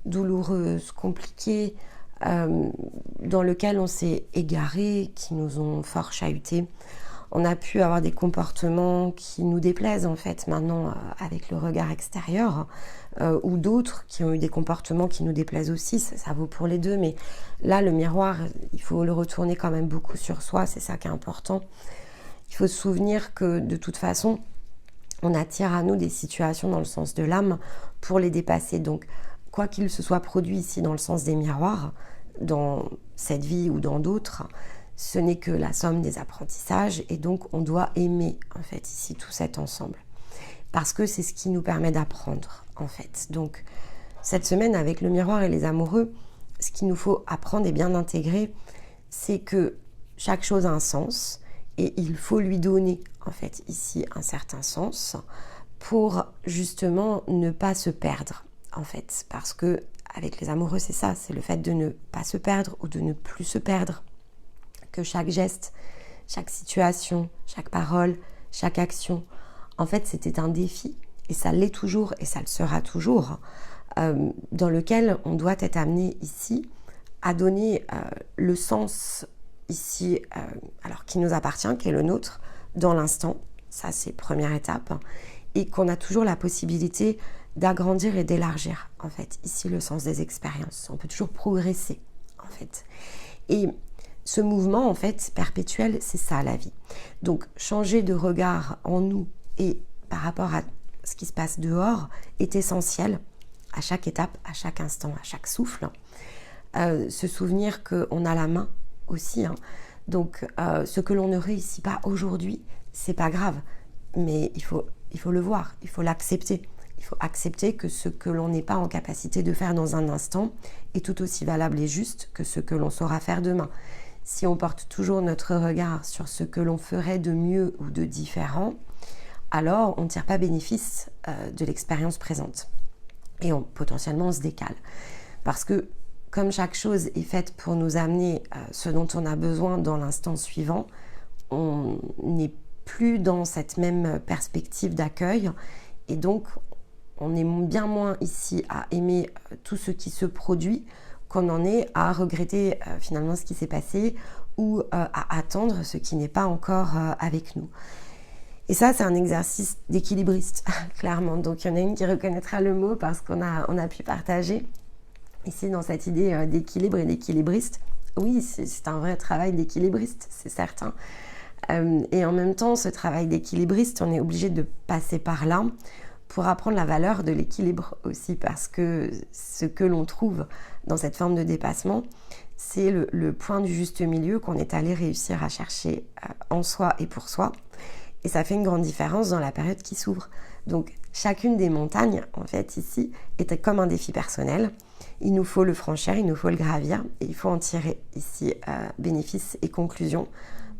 douloureuses, compliquées, dans lesquelles on s'est égaré, qui nous ont fort chahuté. On a pu avoir des comportements qui nous déplaisent en fait maintenant avec le regard extérieur, ou d'autres qui ont eu des comportements qui nous déplaisent aussi, ça vaut pour les deux, mais là le miroir, il faut le retourner quand même beaucoup sur soi, c'est ça qui est important. Il faut se souvenir que de toute façon, on attire à nous des situations dans le sens de l'âme pour les dépasser. Donc, quoi qu'il se soit produit ici dans le sens des miroirs, dans cette vie ou dans d'autres, ce n'est que la somme des apprentissages et donc on doit aimer en fait ici tout cet ensemble. Parce que c'est ce qui nous permet d'apprendre en fait. Donc, cette semaine avec le miroir et les amoureux, ce qu'il nous faut apprendre et bien intégrer, c'est que chaque chose a un sens et il faut lui donner en fait ici un certain sens pour justement ne pas se perdre en fait, parce que avec les amoureux c'est ça, c'est le fait de ne pas se perdre ou de ne plus se perdre, que chaque geste, chaque situation, chaque parole, chaque action, en fait c'était un défi et ça l'est toujours et ça le sera toujours, dans lequel on doit être amené ici à donner le sens ici, alors qui nous appartient, qui est le nôtre, dans l'instant. Ça, c'est première étape. Et qu'on a toujours la possibilité d'agrandir et d'élargir, en fait, ici, le sens des expériences. On peut toujours progresser, en fait. Et ce mouvement, en fait, perpétuel, c'est ça, la vie. Donc, changer de regard en nous et par rapport à ce qui se passe dehors est essentiel à chaque étape, à chaque instant, à chaque souffle. Se souvenir qu'on a la main aussi. Hein. Donc, ce que l'on ne réussit pas aujourd'hui, c'est pas grave. Mais il faut le voir, il faut l'accepter. Il faut accepter que ce que l'on n'est pas en capacité de faire dans un instant est tout aussi valable et juste que ce que l'on saura faire demain. Si on porte toujours notre regard sur ce que l'on ferait de mieux ou de différent, alors on ne tire pas bénéfice de l'expérience présente. Et potentiellement on se décale. Parce que comme chaque chose est faite pour nous amener ce dont on a besoin dans l'instant suivant, on n'est plus dans cette même perspective d'accueil et donc on est bien moins ici à aimer tout ce qui se produit qu'on en est à regretter finalement ce qui s'est passé ou à attendre ce qui n'est pas encore avec nous. Et ça, c'est un exercice d'équilibriste, clairement. Donc, il y en a une qui reconnaîtra le mot parce qu'on a pu partager ici dans cette idée d'équilibre et d'équilibriste. Oui, c'est un vrai travail d'équilibriste, c'est certain. Et en même temps, ce travail d'équilibriste, on est obligé de passer par là pour apprendre la valeur de l'équilibre aussi, parce que ce que l'on trouve dans cette forme de dépassement, c'est le point du juste milieu qu'on est allé réussir à chercher en soi et pour soi. Et ça fait une grande différence dans la période qui s'ouvre. Donc, chacune des montagnes, en fait, ici, est comme un défi personnel. Il nous faut le franchir, il nous faut le gravir, et il faut en tirer ici bénéfices et conclusions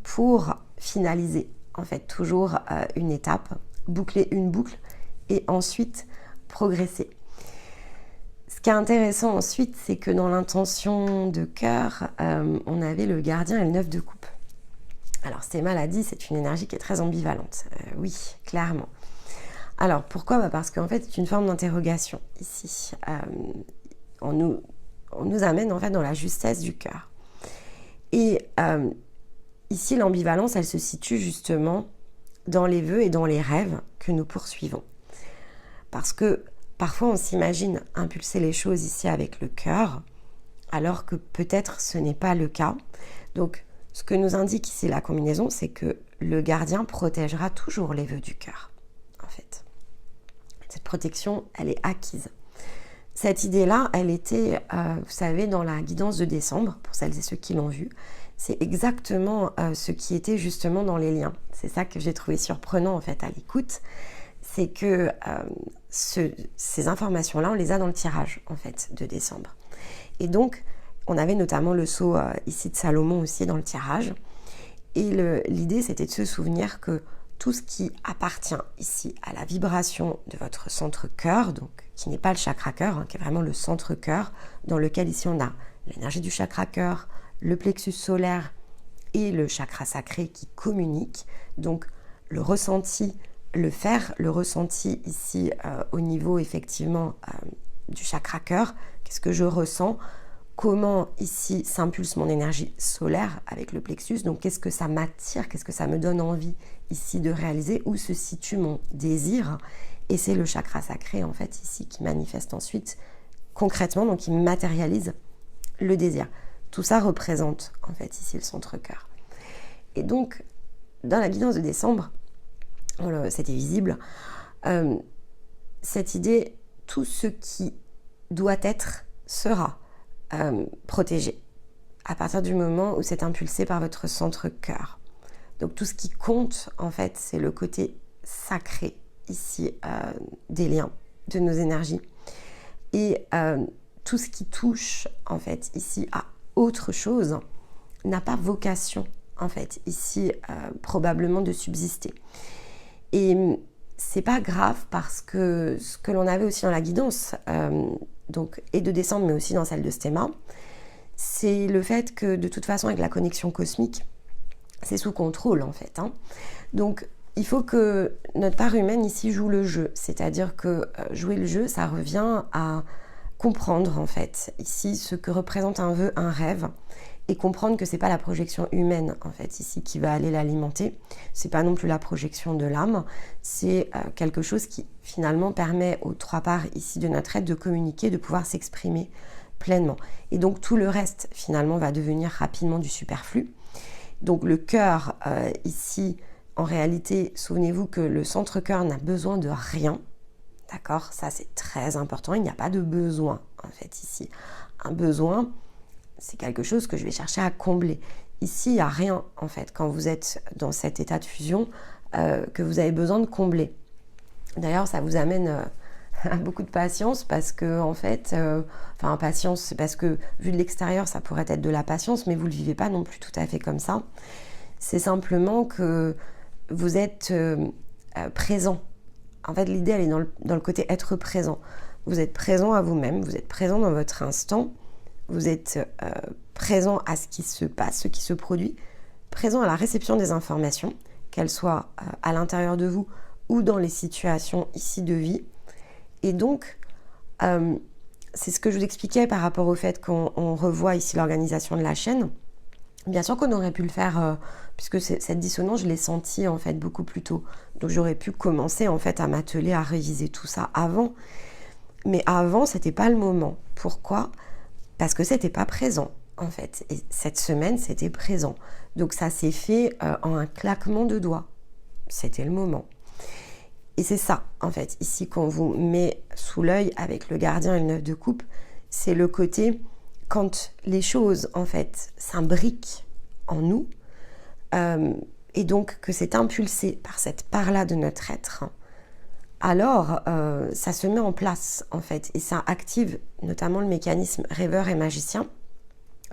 pour finaliser, en fait, toujours une étape, boucler une boucle, et ensuite progresser. Ce qui est intéressant ensuite, c'est que dans l'intention de cœur, on avait le gardien et le 9 de coupe. Alors, Stéma l'a dit, c'est une énergie qui est très ambivalente. Oui, clairement. Alors, pourquoi ? Parce qu'en fait, c'est une forme d'interrogation ici. On nous amène en fait dans la justesse du cœur. Et ici, l'ambivalence, elle se situe justement dans les vœux et dans les rêves que nous poursuivons. Parce que parfois, on s'imagine impulser les choses ici avec le cœur, alors que peut-être ce n'est pas le cas. Donc, ce que nous indique ici la combinaison, c'est que le gardien protégera toujours les vœux du cœur, en fait. Cette protection, elle est acquise. Cette idée-là, elle était, vous savez, dans la guidance de décembre, pour celles et ceux qui l'ont vue. C'est exactement ce qui était justement dans les liens. C'est ça que j'ai trouvé surprenant, en fait, à l'écoute. C'est que ces informations-là, on les a dans le tirage, en fait, de décembre. Et donc, on avait notamment le sceau ici de Salomon aussi dans le tirage. Et l'idée, c'était de se souvenir que tout ce qui appartient ici à la vibration de votre centre-cœur, donc qui n'est pas le chakra-cœur, qui est vraiment le centre-cœur, dans lequel ici on a l'énergie du chakra-cœur, le plexus solaire et le chakra sacré qui communiquent. Donc le ressenti, le ressenti ici au niveau effectivement du chakra-cœur, qu'est-ce que je ressens ? Comment ici s'impulse mon énergie solaire avec le plexus, donc qu'est-ce que ça m'attire, qu'est-ce que ça me donne envie ici de réaliser, où se situe mon désir, et c'est le chakra sacré en fait ici qui manifeste ensuite concrètement, donc qui matérialise le désir. Tout ça représente en fait ici le centre-cœur. Et donc dans la guidance de décembre, c'était visible, cette idée, tout ce qui doit être sera protégé à partir du moment où c'est impulsé par votre centre-cœur. Donc tout ce qui compte en fait, c'est le côté sacré ici des liens, de nos énergies, et tout ce qui touche en fait ici à autre chose n'a pas vocation en fait ici probablement de subsister. Et c'est pas grave parce que ce que l'on avait aussi dans la guidance donc, et de décembre, mais aussi dans celle de Stéma, c'est le fait que de toute façon, avec la connexion cosmique, c'est sous contrôle en fait. Donc, il faut que notre part humaine ici joue le jeu. C'est-à-dire que jouer le jeu, ça revient à comprendre en fait ici ce que représente un vœu, un rêve, et comprendre que c'est pas la projection humaine en fait ici qui va aller l'alimenter, c'est pas non plus la projection de l'âme, c'est quelque chose qui finalement permet aux 3 parts ici de notre être de communiquer, de pouvoir s'exprimer pleinement. Et donc tout le reste finalement va devenir rapidement du superflu. Donc le cœur ici, en réalité, souvenez-vous que le centre-cœur n'a besoin de rien, d'accord? Ça c'est très important, il n'y a pas de besoin en fait ici. Un besoin, c'est quelque chose que je vais chercher à combler. Ici, il n'y a rien, en fait, quand vous êtes dans cet état de fusion, que vous avez besoin de combler. D'ailleurs, ça vous amène à beaucoup de patience parce que, en fait, patience, c'est parce que, vu de l'extérieur, ça pourrait être de la patience, mais vous ne le vivez pas non plus tout à fait comme ça. C'est simplement que vous êtes présent. En fait, l'idée, elle est dans le côté être présent. Vous êtes présent à vous-même, vous êtes présent dans votre instant, vous êtes présent à ce qui se passe, ce qui se produit, présent à la réception des informations, qu'elles soient à l'intérieur de vous ou dans les situations ici de vie. Et donc, c'est ce que je vous expliquais par rapport au fait qu'on revoit ici l'organisation de la chaîne. Bien sûr qu'on aurait pu le faire, puisque cette dissonance, je l'ai sentie en fait beaucoup plus tôt. Donc j'aurais pu commencer en fait à m'atteler à réviser tout ça avant. Mais avant, c'était pas le moment. Pourquoi ? Parce que c'était pas présent, en fait. Et cette semaine, c'était présent. Donc ça s'est fait en un claquement de doigts. C'était le moment. Et c'est ça, en fait, ici, qu'on vous met sous l'œil avec le gardien et le 9 de coupe, c'est le côté, quand les choses, en fait, s'imbriquent en nous, et donc que c'est impulsé par cette part-là de notre être, alors ça se met en place en fait et ça active notamment le mécanisme rêveur et magicien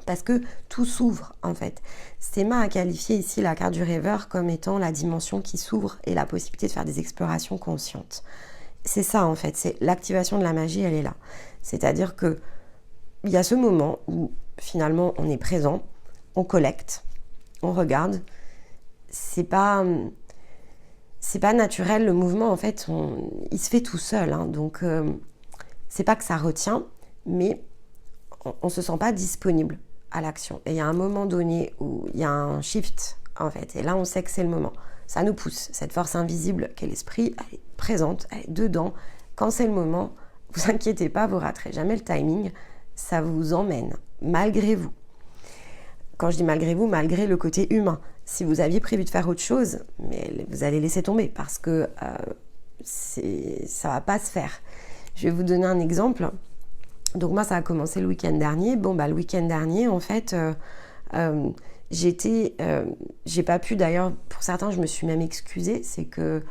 parce que tout s'ouvre en fait. Stéma a qualifié ici la carte du rêveur comme étant la dimension qui s'ouvre et la possibilité de faire des explorations conscientes. C'est ça en fait, c'est l'activation de la magie, elle est là. C'est-à-dire que il y a ce moment où finalement on est présent, on collecte, on regarde, c'est pas naturel, le mouvement en fait, il se fait tout seul, hein, donc c'est pas que ça retient, mais on se sent pas disponible à l'action. Et il y a un moment donné où il y a un shift en fait, et là on sait que c'est le moment. Ça nous pousse, cette force invisible qu'est l'esprit, elle est présente, elle est dedans. Quand c'est le moment, vous inquiétez pas, vous raterez jamais le timing, ça vous emmène, malgré vous. Quand je dis malgré vous, malgré le côté humain. Si vous aviez prévu de faire autre chose, mais vous allez laisser tomber parce que ça va pas se faire. Je vais vous donner un exemple. Donc moi, ça a commencé le week-end dernier. Le week-end dernier, en fait, j'ai pas pu, d'ailleurs, pour certains, je me suis même excusée. C'est que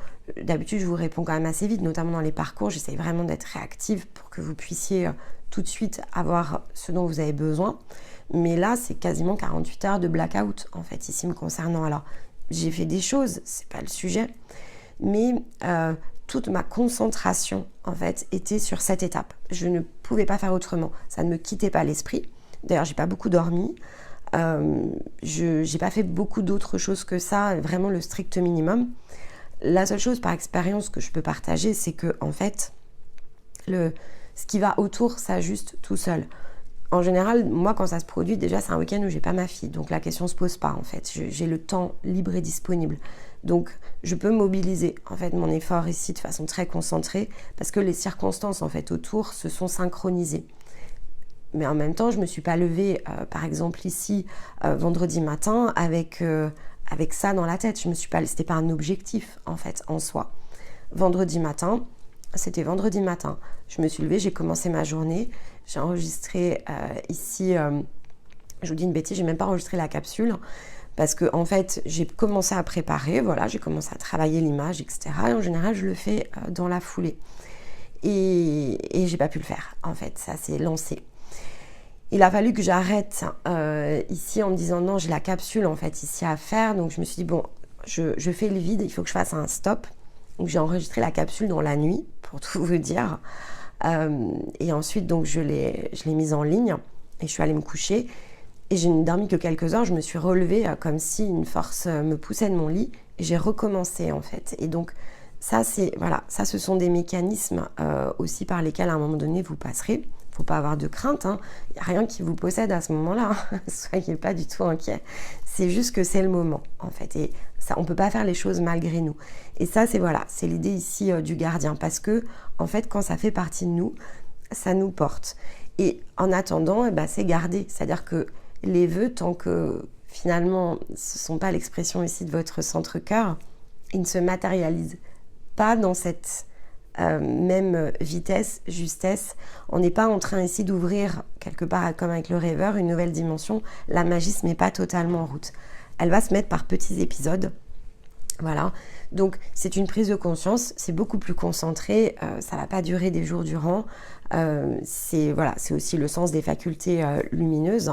d'habitude, je vous réponds quand même assez vite, notamment dans les parcours. J'essaye vraiment d'être réactive pour que vous puissiez tout de suite avoir ce dont vous avez besoin. Mais là, c'est quasiment 48 heures de blackout, en fait, ici me concernant. Alors, j'ai fait des choses, c'est pas le sujet, mais toute ma concentration, en fait, était sur cette étape. Je ne pouvais pas faire autrement. Ça ne me quittait pas l'esprit. D'ailleurs, j'ai pas beaucoup dormi. J'ai pas fait beaucoup d'autres choses que ça, vraiment le strict minimum. La seule chose par expérience que je peux partager, c'est que, en fait, ce qui va autour s'ajuste tout seul. En général, moi, quand ça se produit, déjà, c'est un week-end où j'ai pas ma fille. Donc, la question se pose pas, en fait. J'ai le temps libre et disponible. Donc, je peux mobiliser, en fait, mon effort ici de façon très concentrée parce que les circonstances, en fait, autour se sont synchronisées. Mais en même temps, je me suis pas levée, par exemple, ici, vendredi matin, avec ça dans la tête. C'était pas un objectif, en fait, en soi. Vendredi matin, c'était vendredi matin. Je me suis levée, j'ai commencé ma journée. J'ai enregistré ici, je vous dis une bêtise, j'ai même pas enregistré la capsule parce que en fait, j'ai commencé à préparer, voilà, j'ai commencé à travailler l'image, etc. Et en général, je le fais dans la foulée. Et j'ai pas pu le faire, en fait, ça s'est lancé. Il a fallu que j'arrête ici en me disant non, j'ai la capsule en fait ici à faire. Donc je me suis dit bon, je fais le vide, il faut que je fasse un stop. Donc j'ai enregistré la capsule dans la nuit, pour tout vous dire. Et ensuite, donc, je l'ai mise en ligne et je suis allée me coucher. Et je n'ai dormi que quelques heures. Je me suis relevée comme si une force me poussait de mon lit. Et j'ai recommencé, en fait. Et donc, ça, ce sont des mécanismes aussi par lesquels, à un moment donné, vous passerez faut pas avoir de crainte, hein. Il n'y a rien qui vous possède à ce moment-là, hein. Soyez pas du tout inquiets. C'est juste que c'est le moment, en fait. Et ça, on peut pas faire les choses malgré nous. Et ça, c'est l'idée ici du gardien. Parce que, en fait, quand ça fait partie de nous, ça nous porte. Et en attendant, c'est garder. C'est-à-dire que les vœux, tant que finalement, ce ne sont pas l'expression ici de votre centre-cœur, ils ne se matérialisent pas dans cette même vitesse, justesse. On n'est pas en train ici d'ouvrir, quelque part comme avec le rêveur, une nouvelle dimension. La magie ne se met pas totalement en route. Elle va se mettre par petits épisodes. Voilà, donc c'est une prise de conscience, c'est beaucoup plus concentré, ça ne va pas durer des jours durant. C'est aussi le sens des facultés lumineuses.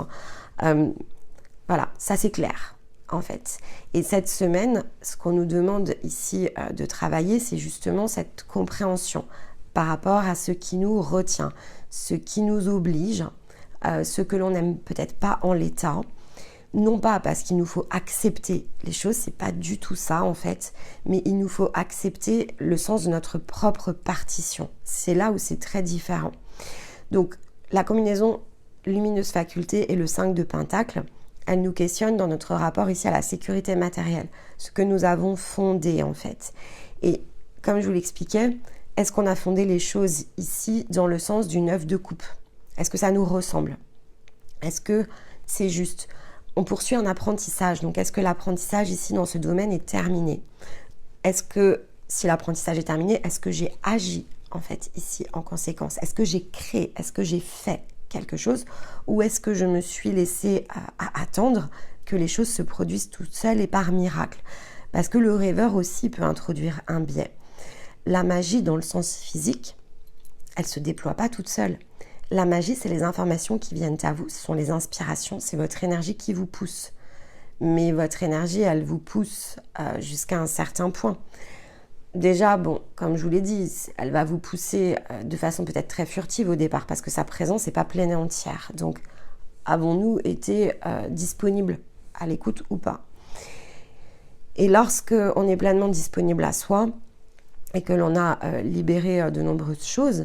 Voilà, ça c'est clair en fait. Et cette semaine, ce qu'on nous demande ici de travailler, c'est justement cette compréhension par rapport à ce qui nous retient, ce qui nous oblige, ce que l'on n'aime peut-être pas en l'état. Non pas parce qu'il nous faut accepter les choses, c'est pas du tout ça en fait, mais il nous faut accepter le sens de notre propre partition. C'est là où c'est très différent. Donc la combinaison lumineuse faculté et le 5 de Pentacle, elle nous questionne dans notre rapport ici à la sécurité matérielle, ce que nous avons fondé en fait. Et comme je vous l'expliquais, est-ce qu'on a fondé les choses ici dans le sens du 9 de coupe? Est-ce que ça nous ressemble? Est-ce que c'est juste? On poursuit un apprentissage, donc est-ce que l'apprentissage ici dans ce domaine est terminé? Est-ce que, si l'apprentissage est terminé, est-ce que j'ai agi en fait ici en conséquence? Est-ce que j'ai créé? Est-ce que j'ai fait quelque chose? Ou est-ce que je me suis laissé à attendre que les choses se produisent toutes seules et par miracle? Parce que le rêveur aussi peut introduire un biais. La magie dans le sens physique, elle ne se déploie pas toute seule. La magie, c'est les informations qui viennent à vous, ce sont les inspirations, c'est votre énergie qui vous pousse. Mais votre énergie, elle vous pousse jusqu'à un certain point. Déjà, bon, comme je vous l'ai dit, elle va vous pousser de façon peut-être très furtive au départ, parce que sa présence n'est pas pleine et entière. Donc, avons-nous été disponibles à l'écoute ou pas? Et lorsque on est pleinement disponible à soi, et que l'on a libéré de nombreuses choses,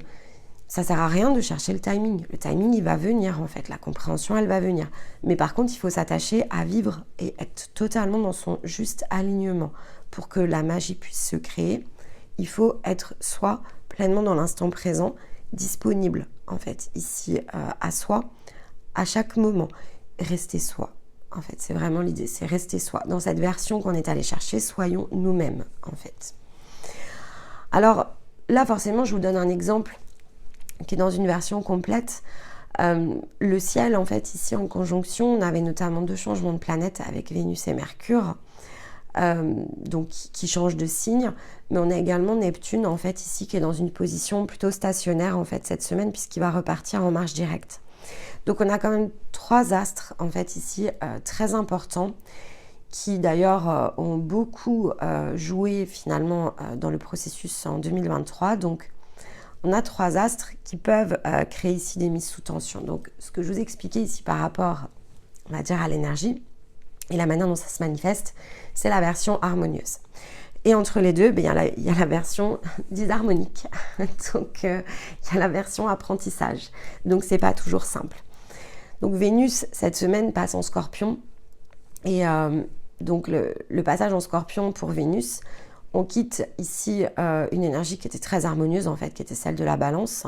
ça ne sert à rien de chercher le timing. Le timing, il va venir en fait, la compréhension, elle va venir. Mais par contre, il faut s'attacher à vivre et être totalement dans son juste alignement. Pour que la magie puisse se créer, il faut être soi, pleinement dans l'instant présent, disponible en fait, ici à soi, à chaque moment. Rester soi, en fait, c'est vraiment l'idée, c'est rester soi. Dans cette version qu'on est allé chercher, soyons nous-mêmes en fait. Alors là, forcément, je vous donne un exemple qui est dans une version complète. Le ciel, en fait, ici en conjonction, on avait notamment 2 changements de planètes avec Vénus et Mercure, donc qui changent de signe, mais on a également Neptune, en fait, ici, qui est dans une position plutôt stationnaire, en fait, cette semaine, puisqu'il va repartir en marche directe. Donc, on a quand même 3 astres, en fait, ici, très importants, qui d'ailleurs ont beaucoup joué, finalement, dans le processus en 2023, donc on a 3 astres qui peuvent créer ici des mises sous tension. Donc, ce que je vous ai expliqué ici par rapport, on va dire, à l'énergie et la manière dont ça se manifeste, c'est la version harmonieuse. Et entre les deux, il y a la version disharmonique. Donc, il y a la version apprentissage. Donc, c'est pas toujours simple. Donc, Vénus, cette semaine, passe en Scorpion. Et donc, le passage en Scorpion pour Vénus, on quitte ici une énergie qui était très harmonieuse en fait, qui était celle de la balance,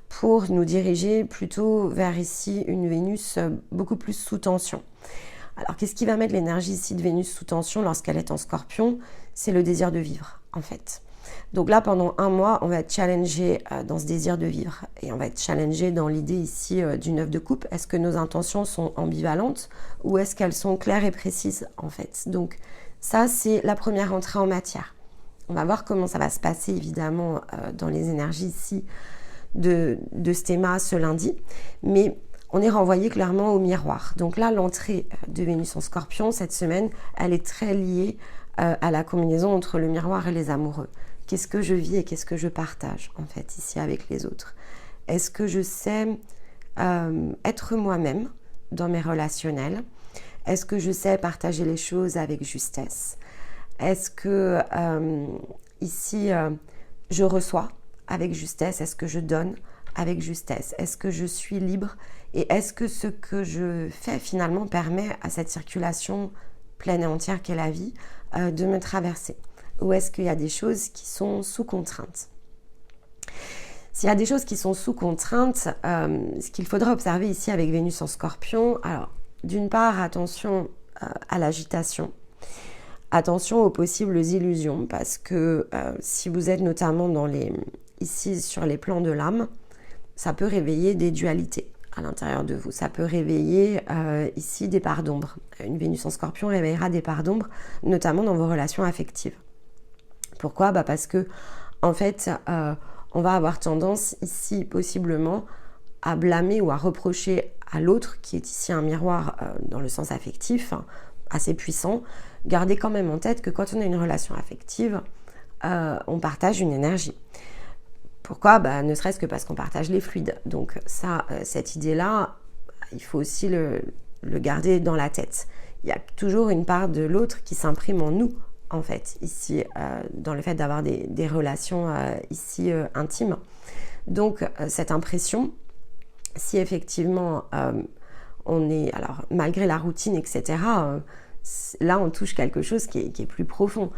pour nous diriger plutôt vers ici une Vénus beaucoup plus sous tension. Alors qu'est-ce qui va mettre l'énergie ici de Vénus sous tension lorsqu'elle est en Scorpion? C'est le désir de vivre en fait. Donc là pendant 1 mois on va être challengé dans ce désir de vivre et on va être challengé dans l'idée ici du 9 de coupe. Est-ce que nos intentions sont ambivalentes ou est-ce qu'elles sont claires et précises en fait? Donc ça c'est la première entrée en matière. On va voir comment ça va se passer évidemment dans les énergies ici de ce thème ce lundi. Mais on est renvoyé clairement au miroir. Donc là, l'entrée de Vénus en Scorpion cette semaine, elle est très liée à la combinaison entre le miroir et les amoureux. Qu'est-ce que je vis et qu'est-ce que je partage en fait ici avec les autres? Est-ce que je sais être moi-même dans mes relationnels? Est-ce que je sais partager les choses avec justesse? Est-ce que ici, je reçois avec justesse? Est-ce que je donne avec justesse? Est-ce que je suis libre? Et est-ce que ce que je fais finalement permet à cette circulation pleine et entière qu'est la vie de me traverser? Ou est-ce qu'il y a des choses qui sont sous contrainte? S'il y a des choses qui sont sous contrainte, ce qu'il faudra observer ici avec Vénus en Scorpion, alors d'une part, attention à l'agitation, attention aux possibles illusions, parce que si vous êtes notamment ici sur les plans de l'âme, ça peut réveiller des dualités à l'intérieur de vous. Ça peut réveiller ici des parts d'ombre. Une Vénus en Scorpion réveillera des parts d'ombre, notamment dans vos relations affectives. Pourquoi? Parce que, en fait, on va avoir tendance ici, possiblement, à blâmer ou à reprocher à l'autre, qui est ici un miroir dans le sens affectif, assez puissant. Gardez quand même en tête que quand on a une relation affective, on partage une énergie. Pourquoi? Ne serait-ce que parce qu'on partage les fluides. Donc ça, cette idée-là, il faut aussi le garder dans la tête. Il y a toujours une part de l'autre qui s'imprime en nous, en fait, ici, dans le fait d'avoir des relations ici intimes. Donc cette impression, si effectivement on est, alors malgré la routine, etc., là on touche quelque chose qui est plus profond.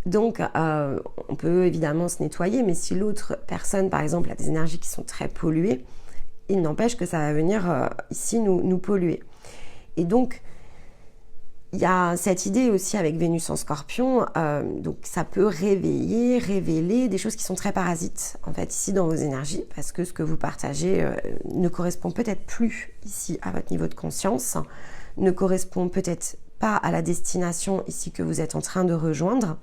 Donc, on peut évidemment se nettoyer, mais si l'autre personne, par exemple, a des énergies qui sont très polluées, il n'empêche que ça va venir ici nous polluer. Et donc, il y a cette idée aussi avec Vénus en Scorpion, donc ça peut révéler des choses qui sont très parasites, en fait, ici dans vos énergies, parce que ce que vous partagez ne correspond peut-être plus ici à votre niveau de conscience, ne correspond peut-être pas à la destination ici que vous êtes en train de rejoindre.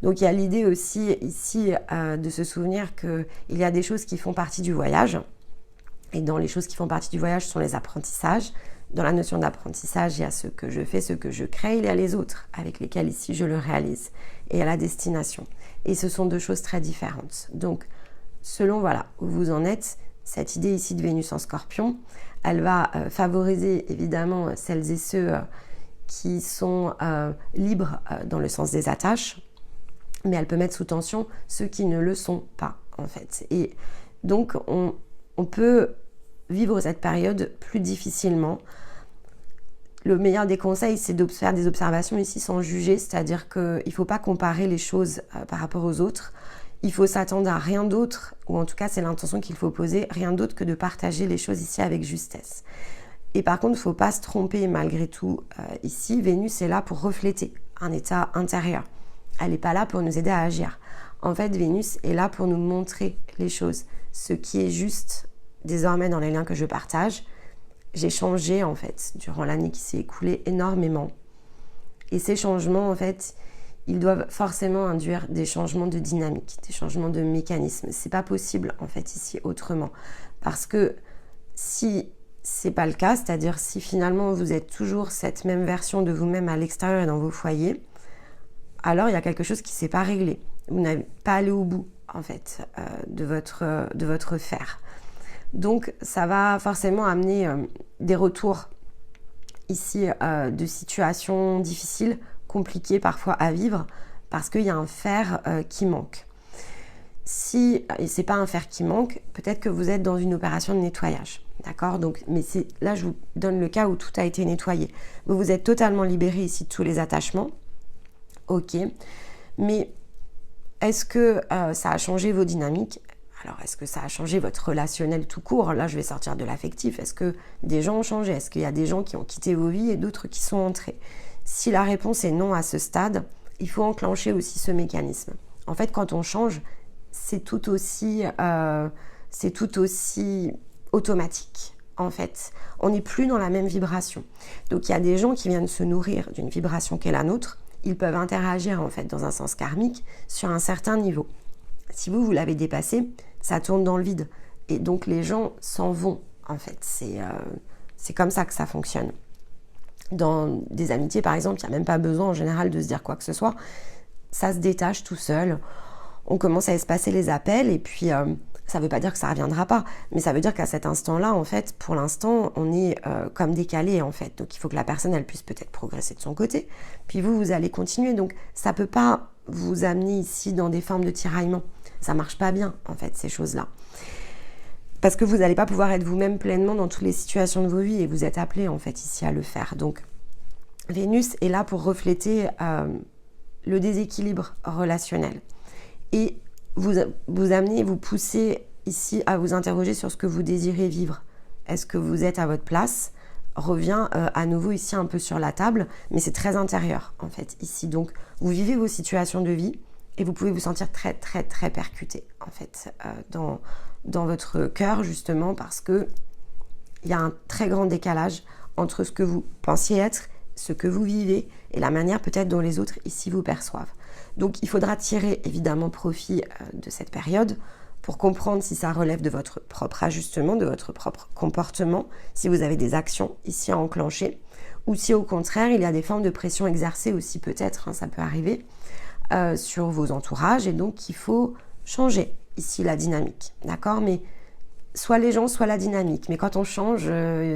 Donc il y a l'idée aussi ici de se souvenir qu'il y a des choses qui font partie du voyage. Et dans les choses qui font partie du voyage sont les apprentissages. Dans la notion d'apprentissage, il y a ce que je fais, ce que je crée, il y a les autres avec lesquels ici je le réalise. Et il y a la destination. Et ce sont deux choses très différentes. Donc selon où vous en êtes, cette idée ici de Vénus en Scorpion, elle va favoriser évidemment celles et ceux qui sont libres dans le sens des attaches, mais elle peut mettre sous tension ceux qui ne le sont pas, en fait. Et donc, on peut vivre cette période plus difficilement. Le meilleur des conseils, c'est de faire des observations ici sans juger, c'est-à-dire qu'il ne faut pas comparer les choses par rapport aux autres. Il faut s'attendre à rien d'autre, ou en tout cas, c'est l'intention qu'il faut poser, rien d'autre que de partager les choses ici avec justesse. Et par contre, il ne faut pas se tromper malgré tout. Ici, Vénus est là pour refléter un état intérieur. Elle n'est pas là pour nous aider à agir. En fait, Vénus est là pour nous montrer les choses. Ce qui est juste désormais dans les liens que je partage. J'ai changé en fait durant l'année qui s'est écoulée énormément. Et ces changements, en fait, ils doivent forcément induire des changements de dynamique, des changements de mécanisme. C'est pas possible en fait ici autrement. Parce que si c'est pas le cas, c'est-à-dire si finalement vous êtes toujours cette même version de vous-même à l'extérieur et dans vos foyers, alors il y a quelque chose qui ne s'est pas réglé. Vous n'avez pas allé au bout en fait de votre faire. Donc ça va forcément amener des retours ici de situations difficiles, compliquées parfois à vivre, parce qu'il y a un faire qui manque. Si ce n'est pas un fer qui manque, peut-être que vous êtes dans une opération de nettoyage. D'accord? Donc, mais là, je vous donne le cas où tout a été nettoyé. Vous vous êtes totalement libéré ici de tous les attachements. Ok. Mais est-ce que ça a changé vos dynamiques? Alors, est-ce que ça a changé votre relationnel tout court? Là, je vais sortir de l'affectif. Est-ce que des gens ont changé? Est-ce qu'il y a des gens qui ont quitté vos vies et d'autres qui sont entrés? Si la réponse est non à ce stade, il faut enclencher aussi ce mécanisme. En fait, quand on change, c'est tout aussi automatique. En fait, on n'est plus dans la même vibration. Donc, il y a des gens qui viennent se nourrir d'une vibration qui est la nôtre. Ils peuvent interagir, en fait, dans un sens karmique, sur un certain niveau. Si vous l'avez dépassé, ça tourne dans le vide. Et donc, les gens s'en vont, en fait. C'est comme ça que ça fonctionne. Dans des amitiés, par exemple, il n'y a même pas besoin, en général, de se dire quoi que ce soit. Ça se détache tout seul. On commence à espacer les appels et puis ça ne veut pas dire que ça ne reviendra pas, mais ça veut dire qu'à cet instant-là, en fait, pour l'instant, on est comme décalé, en fait. Donc, il faut que la personne, elle puisse peut-être progresser de son côté, puis vous allez continuer. Donc, ça ne peut pas vous amener ici dans des formes de tiraillement. Ça ne marche pas bien, en fait, ces choses-là. parce que vous n'allez pas pouvoir être vous-même pleinement dans toutes les situations de vos vies et vous êtes appelé en fait ici à le faire. Donc Vénus est là pour refléter le déséquilibre relationnel et vous amener, vous pousser ici à vous interroger sur ce que vous désirez vivre. Est-ce que vous êtes à votre place? Revient à nouveau ici un peu sur la table, mais c'est très intérieur en fait ici. Donc vous vivez vos situations de vie et vous pouvez vous sentir très très très percuté en fait dans votre cœur justement parce que il y a un très grand décalage entre ce que vous pensiez être, ce que vous vivez et la manière peut-être dont les autres ici vous perçoivent. Donc il faudra tirer évidemment profit de cette période pour comprendre si ça relève de votre propre ajustement, de votre propre comportement, si vous avez des actions ici à enclencher, ou si au contraire il y a des formes de pression exercées aussi peut-être, ça peut arriver, sur vos entourages, et donc il faut changer ici la dynamique, d'accord? Mais soit les gens, soit la dynamique, mais quand on change,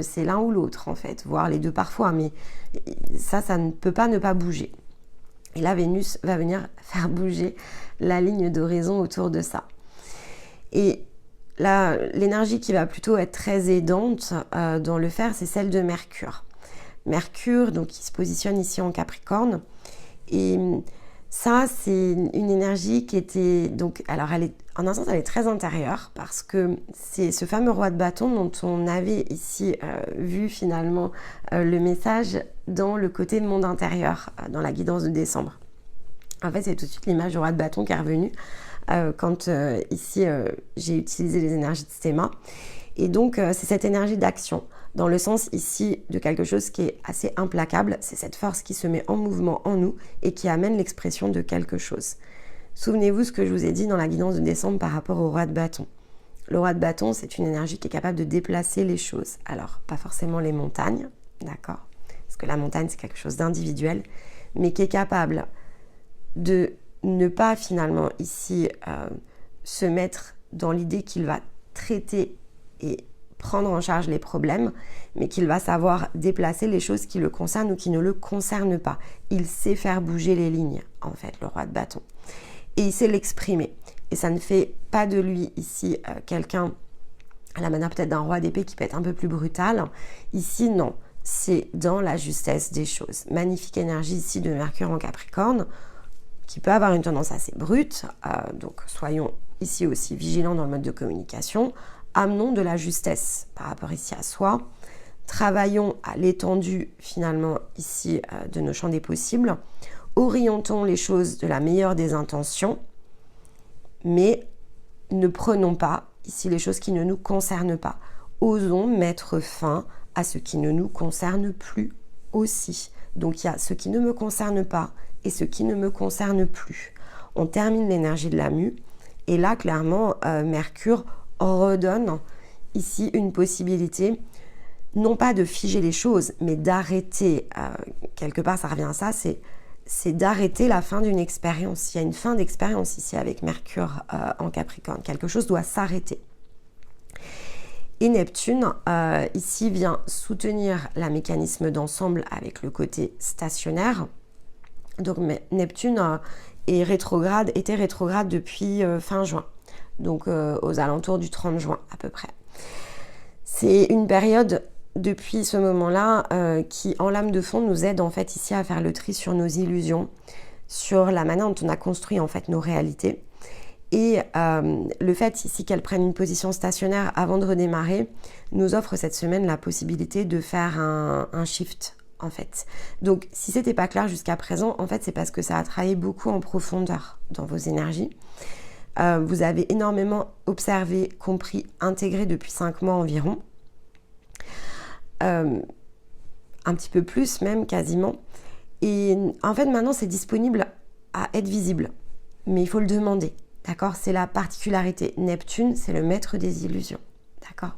c'est l'un ou l'autre en fait, voire les deux parfois, mais ça ne peut pas ne pas bouger. Et là, Vénus va venir faire bouger la ligne d'horizon autour de ça. Et là, l'énergie qui va plutôt être très aidante dans le faire, c'est celle de Mercure. Mercure, donc, qui se positionne ici en Capricorne. Et ça, c'est une énergie qui était... Donc, alors, en un sens, elle est très intérieure parce que c'est ce fameux roi de bâton dont on avait ici vu finalement le message dans le côté monde intérieur, dans la guidance de décembre. En fait, c'est tout de suite l'image du roi de bâton qui est revenue quand ici j'ai utilisé les énergies de Stéma. Et donc, c'est cette énergie d'action, dans le sens ici de quelque chose qui est assez implacable. C'est cette force qui se met en mouvement en nous et qui amène l'expression de quelque chose. Souvenez-vous ce que je vous ai dit dans la guidance de décembre par rapport au roi de bâton. Le roi de bâton, c'est une énergie qui est capable de déplacer les choses. Alors, pas forcément les montagnes, d'accord? Parce que la montagne, c'est quelque chose d'individuel, mais qui est capable de ne pas finalement ici se mettre dans l'idée qu'il va traiter et prendre en charge les problèmes, mais qu'il va savoir déplacer les choses qui le concernent ou qui ne le concernent pas. Il sait faire bouger les lignes, en fait, le roi de bâton. Et il sait l'exprimer. Et ça ne fait pas de lui ici quelqu'un à la manière peut-être d'un roi d'épée qui peut être un peu plus brutal. Ici, non. C'est dans la justesse des choses. Magnifique énergie ici de Mercure en Capricorne, qui peut avoir une tendance assez brute. Donc, soyons ici aussi vigilants dans le mode de communication. Amenons de la justesse par rapport ici à soi. Travaillons à l'étendue finalement ici de nos champs des possibles. Orientons les choses de la meilleure des intentions, mais ne prenons pas ici les choses qui ne nous concernent pas. Osons mettre fin à ce qui ne nous concerne plus aussi. Donc il y a ce qui ne me concerne pas et ce qui ne me concerne plus. On termine l'énergie de la mue et là clairement Mercure redonne ici une possibilité, non pas de figer les choses, mais d'arrêter, quelque part ça revient à ça, c'est d'arrêter la fin d'une expérience. Il y a une fin d'expérience ici avec Mercure en Capricorne, quelque chose doit s'arrêter. Et Neptune, ici, vient soutenir le mécanisme d'ensemble avec le côté stationnaire. Donc Neptune était rétrograde depuis fin juin, donc aux alentours du 30 juin à peu près. C'est une période depuis ce moment-là qui, en lame de fond, nous aide en fait ici à faire le tri sur nos illusions, sur la manière dont on a construit en fait nos réalités. Et le fait ici qu'elle prenne une position stationnaire avant de redémarrer nous offre cette semaine la possibilité de faire un shift en fait. Donc si c'était pas clair jusqu'à présent, en fait c'est parce que ça a travaillé beaucoup en profondeur dans vos énergies. Vous avez énormément observé, compris, intégré depuis 5 mois environ. Un petit peu plus même quasiment. Et en fait maintenant c'est disponible à être visible. Mais il faut le demander. D'accord, c'est la particularité. Neptune, c'est le maître des illusions. D'accord,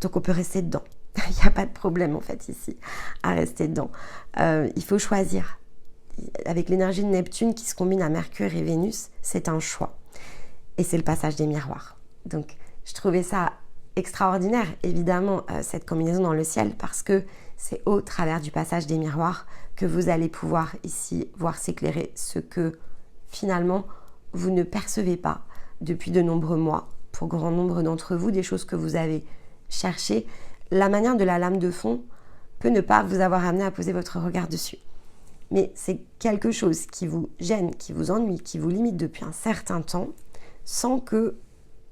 donc on peut rester dedans. Il n'y a pas de problème en fait ici à rester dedans. Il faut choisir. Avec l'énergie de Neptune qui se combine à Mercure et Vénus, c'est un choix. Et c'est le passage des miroirs. Donc je trouvais ça extraordinaire, évidemment, cette combinaison dans le ciel, parce que c'est au travers du passage des miroirs que vous allez pouvoir ici voir s'éclairer ce que finalement vous ne percevez pas depuis de nombreux mois, pour grand nombre d'entre vous, des choses que vous avez cherchées. La manière de la lame de fond peut ne pas vous avoir amené à poser votre regard dessus. Mais c'est quelque chose qui vous gêne, qui vous ennuie, qui vous limite depuis un certain temps, sans que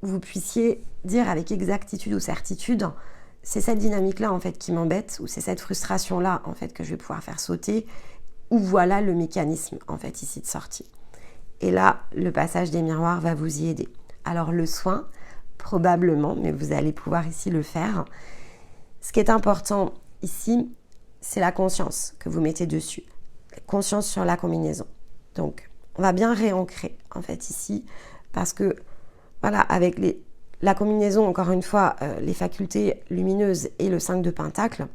vous puissiez dire avec exactitude ou certitude, c'est cette dynamique-là en fait qui m'embête, ou c'est cette frustration-là en fait que je vais pouvoir faire sauter, ou voilà le mécanisme en fait ici de sortie. Et là, le passage des miroirs va vous y aider. Alors le soin, probablement, mais vous allez pouvoir ici le faire. Ce qui est important ici, c'est la conscience que vous mettez dessus. Conscience sur la combinaison. Donc, on va bien réancrer en fait ici, parce que voilà, avec la combinaison, encore une fois, les facultés lumineuses et le 5 de pentacle,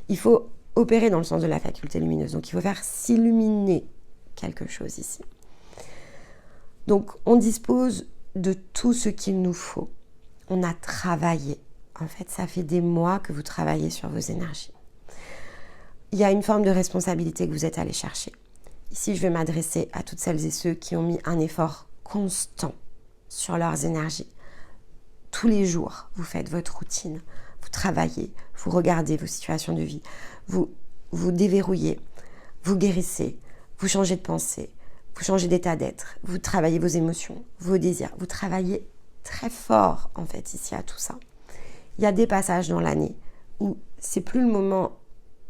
il faut opérer dans le sens de la faculté lumineuse. Donc, il faut faire s'illuminer quelque chose ici. Donc, on dispose de tout ce qu'il nous faut. On a travaillé. En fait, ça fait des mois que vous travaillez sur vos énergies. Il y a une forme de responsabilité que vous êtes allé chercher. Ici, je vais m'adresser à toutes celles et ceux qui ont mis un effort constant sur leurs énergies. Tous les jours, vous faites votre routine, vous travaillez, vous regardez vos situations de vie, vous déverrouillez, vous guérissez, vous changez de pensée, vous changez d'état d'être, vous travaillez vos émotions, vos désirs, vous travaillez très fort en fait ici à tout ça. Il y a des passages dans l'année où c'est plus le moment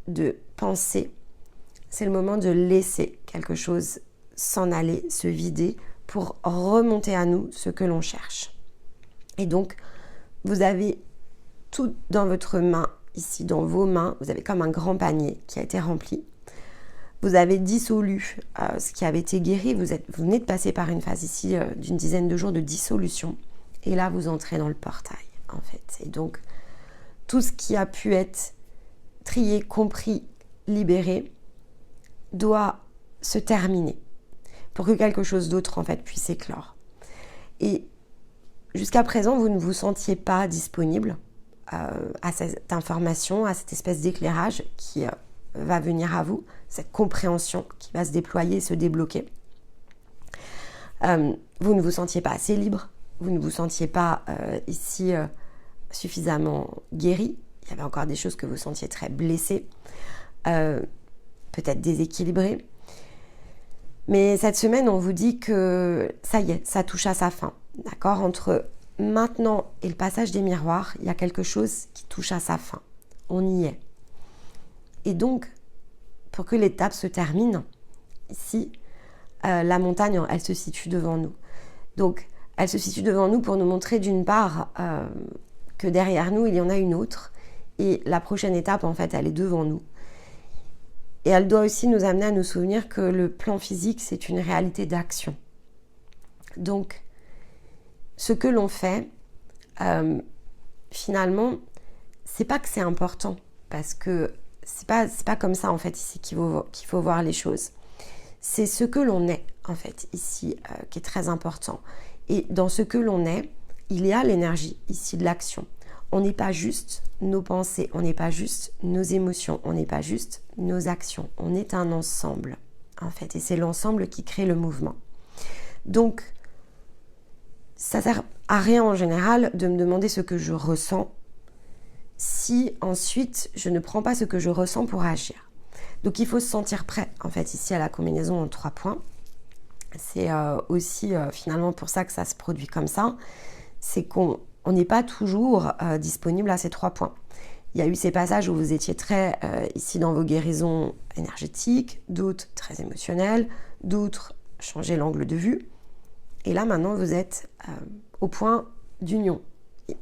de penser, c'est le moment de laisser quelque chose s'en aller, se vider pour remonter à nous ce que l'on cherche. Et donc, vous avez tout dans votre main, ici dans vos mains, vous avez comme un grand panier qui a été rempli. Vous avez dissolu ce qui avait été guéri, vous venez de passer par une phase ici d'une dizaine de jours de dissolution. Et là, vous entrez dans le portail, en fait. Et donc, tout ce qui a pu être trié, compris, libéré, doit se terminer pour que quelque chose d'autre, en fait, puisse éclore. Et jusqu'à présent, vous ne vous sentiez pas disponible à cette information, à cette espèce d'éclairage qui va venir à vous, cette compréhension qui va se déployer et se débloquer. Vous ne vous sentiez pas assez libre, vous ne vous sentiez pas ici suffisamment guéri. Il y avait encore des choses que vous sentiez très blessées, peut-être déséquilibrées. Mais cette semaine, on vous dit que ça y est, ça touche à sa fin. D'accord ? Entre maintenant et le passage des miroirs, il y a quelque chose qui touche à sa fin. On y est. Et donc, pour que l'étape se termine, ici, la montagne, elle se situe devant nous. Donc, elle se situe devant nous pour nous montrer d'une part que derrière nous, il y en a une autre. Et la prochaine étape, en fait, elle est devant nous. Et elle doit aussi nous amener à nous souvenir que le plan physique, c'est une réalité d'action. Donc, ce que l'on fait, finalement, c'est pas que c'est important, parce que c'est pas comme ça, en fait, ici qu'il faut voir les choses. C'est ce que l'on est, en fait, ici, qui est très important. Et dans ce que l'on est, il y a l'énergie, ici, de l'action. On n'est pas juste nos pensées, on n'est pas juste nos émotions, on n'est pas juste nos actions. On est un ensemble, en fait, et c'est l'ensemble qui crée le mouvement. Donc, ça sert à rien en général de me demander ce que je ressens si ensuite je ne prends pas ce que je ressens pour agir. Donc, il faut se sentir prêt, en fait, ici à la combinaison en 3 points. C'est aussi finalement pour ça que ça se produit comme ça. C'est qu'on n'est pas toujours disponible à ces 3 points. Il y a eu ces passages où vous étiez très ici dans vos guérisons énergétiques, d'autres très émotionnelles, d'autres changer l'angle de vue. Et là, maintenant, vous êtes au point d'union.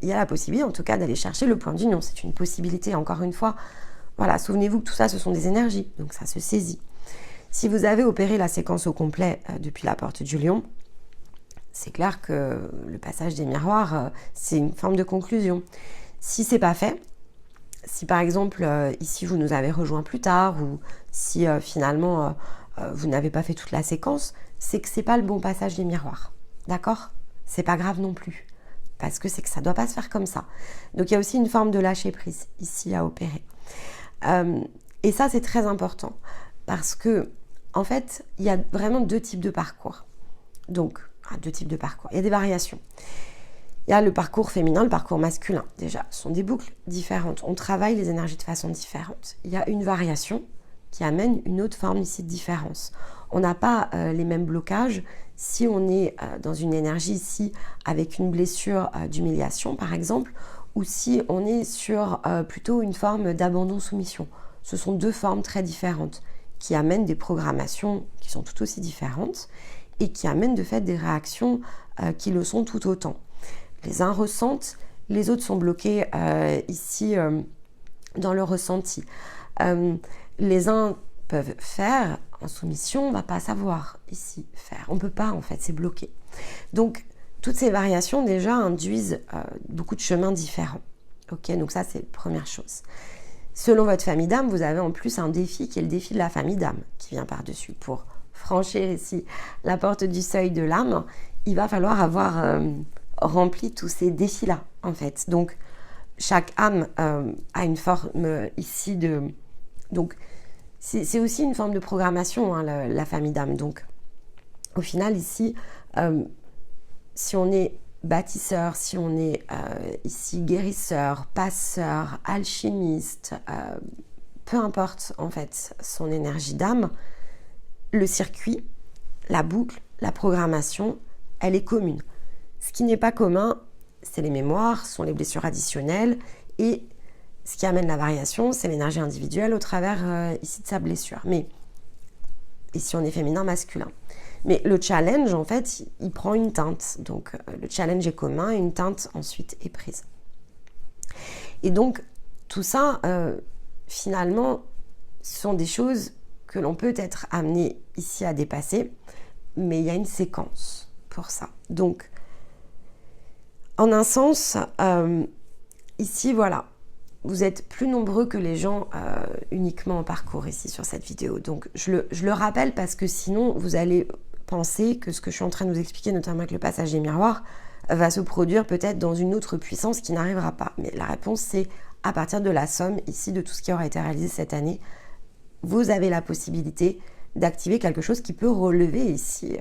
Il y a la possibilité, en tout cas, d'aller chercher le point d'union. C'est une possibilité, encore une fois. Voilà, souvenez-vous que tout ça, ce sont des énergies. Donc, ça se saisit. Si vous avez opéré la séquence au complet depuis la porte du lion, c'est clair que le passage des miroirs, c'est une forme de conclusion. Si c'est pas fait, si par exemple, ici, vous nous avez rejoint plus tard, ou si finalement, vous n'avez pas fait toute la séquence, c'est que c'est pas le bon passage des miroirs. D'accord ? C'est pas grave non plus. Parce que c'est que ça doit pas se faire comme ça. Donc, il y a aussi une forme de lâcher prise ici à opérer. Et ça, c'est très important. Parce que, en fait, il y a vraiment 2 types de parcours. Donc, 2 types de parcours. Il y a des variations. Il y a le parcours féminin, le parcours masculin. Déjà, ce sont des boucles différentes. On travaille les énergies de façon différente. Il y a une variation qui amène une autre forme ici de différence. On n'a pas les mêmes blocages si on est dans une énergie ici avec une blessure d'humiliation, par exemple, ou si on est sur plutôt une forme d'abandon-soumission. Ce sont deux formes très différentes qui amènent des programmations qui sont tout aussi différentes et qui amènent de fait des réactions qui le sont tout autant. Les uns ressentent, les autres sont bloqués ici dans le ressenti. Les uns peuvent faire en soumission, on ne va pas savoir ici faire. On ne peut pas en fait, c'est bloqué. Donc toutes ces variations déjà induisent beaucoup de chemins différents. Ok, donc ça c'est la première chose. Selon votre famille d'âme, vous avez en plus un défi qui est le défi de la famille d'âme qui vient par-dessus. Pour franchir ici la porte du seuil de l'âme, il va falloir avoir rempli tous ces défis-là en fait. Donc chaque âme a une forme ici de... Donc c'est aussi une forme de programmation, hein, la famille d'âme. Donc au final ici, si on est bâtisseur, si on est ici guérisseur, passeur, alchimiste, peu importe en fait son énergie d'âme, le circuit, la boucle, la programmation, elle est commune. Ce qui n'est pas commun, c'est les mémoires, sont les blessures additionnelles et ce qui amène la variation, c'est l'énergie individuelle au travers ici de sa blessure. Mais ici on est féminin, masculin. Mais le challenge, en fait, il prend une teinte. Donc, le challenge est commun et une teinte, ensuite, est prise. Et donc, tout ça, finalement, ce sont des choses que l'on peut être amené ici à dépasser, mais il y a une séquence pour ça. Donc, en un sens, ici, voilà, vous êtes plus nombreux que les gens uniquement en parcours ici sur cette vidéo. Donc, je le rappelle parce que sinon, vous allez penser que ce que je suis en train de vous expliquer, notamment avec le passage des miroirs, va se produire peut-être dans une autre puissance qui n'arrivera pas. Mais la réponse, c'est à partir de la somme ici de tout ce qui aura été réalisé cette année, vous avez la possibilité d'activer quelque chose qui peut relever ici,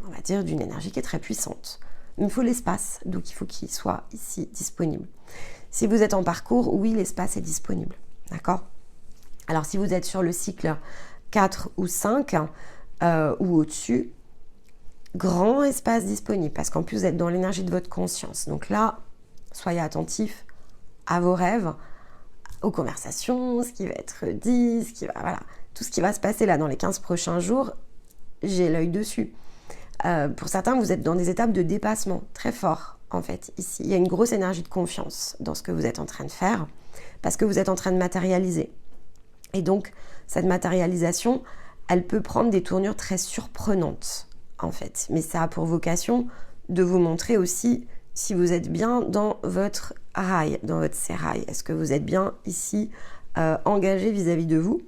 on va dire, d'une énergie qui est très puissante. Il faut l'espace, donc il faut qu'il soit ici disponible. Si vous êtes en parcours, oui, l'espace est disponible. D'accord ? Alors, si vous êtes sur le cycle 4 ou 5 ou au-dessus, grand espace disponible, parce qu'en plus, vous êtes dans l'énergie de votre conscience. Donc là, soyez attentifs à vos rêves, aux conversations, ce qui va être dit, voilà, tout ce qui va se passer là dans les 15 prochains jours, j'ai l'œil dessus. Pour certains, vous êtes dans des étapes de dépassement très fort, en fait. Ici, il y a une grosse énergie de confiance dans ce que vous êtes en train de faire, parce que vous êtes en train de matérialiser. Et donc, cette matérialisation, elle peut prendre des tournures très surprenantes, en fait. Mais ça a pour vocation de vous montrer aussi si vous êtes bien dans votre rail, dans votre sérail. Est-ce que vous êtes bien ici engagé vis-à-vis de vous,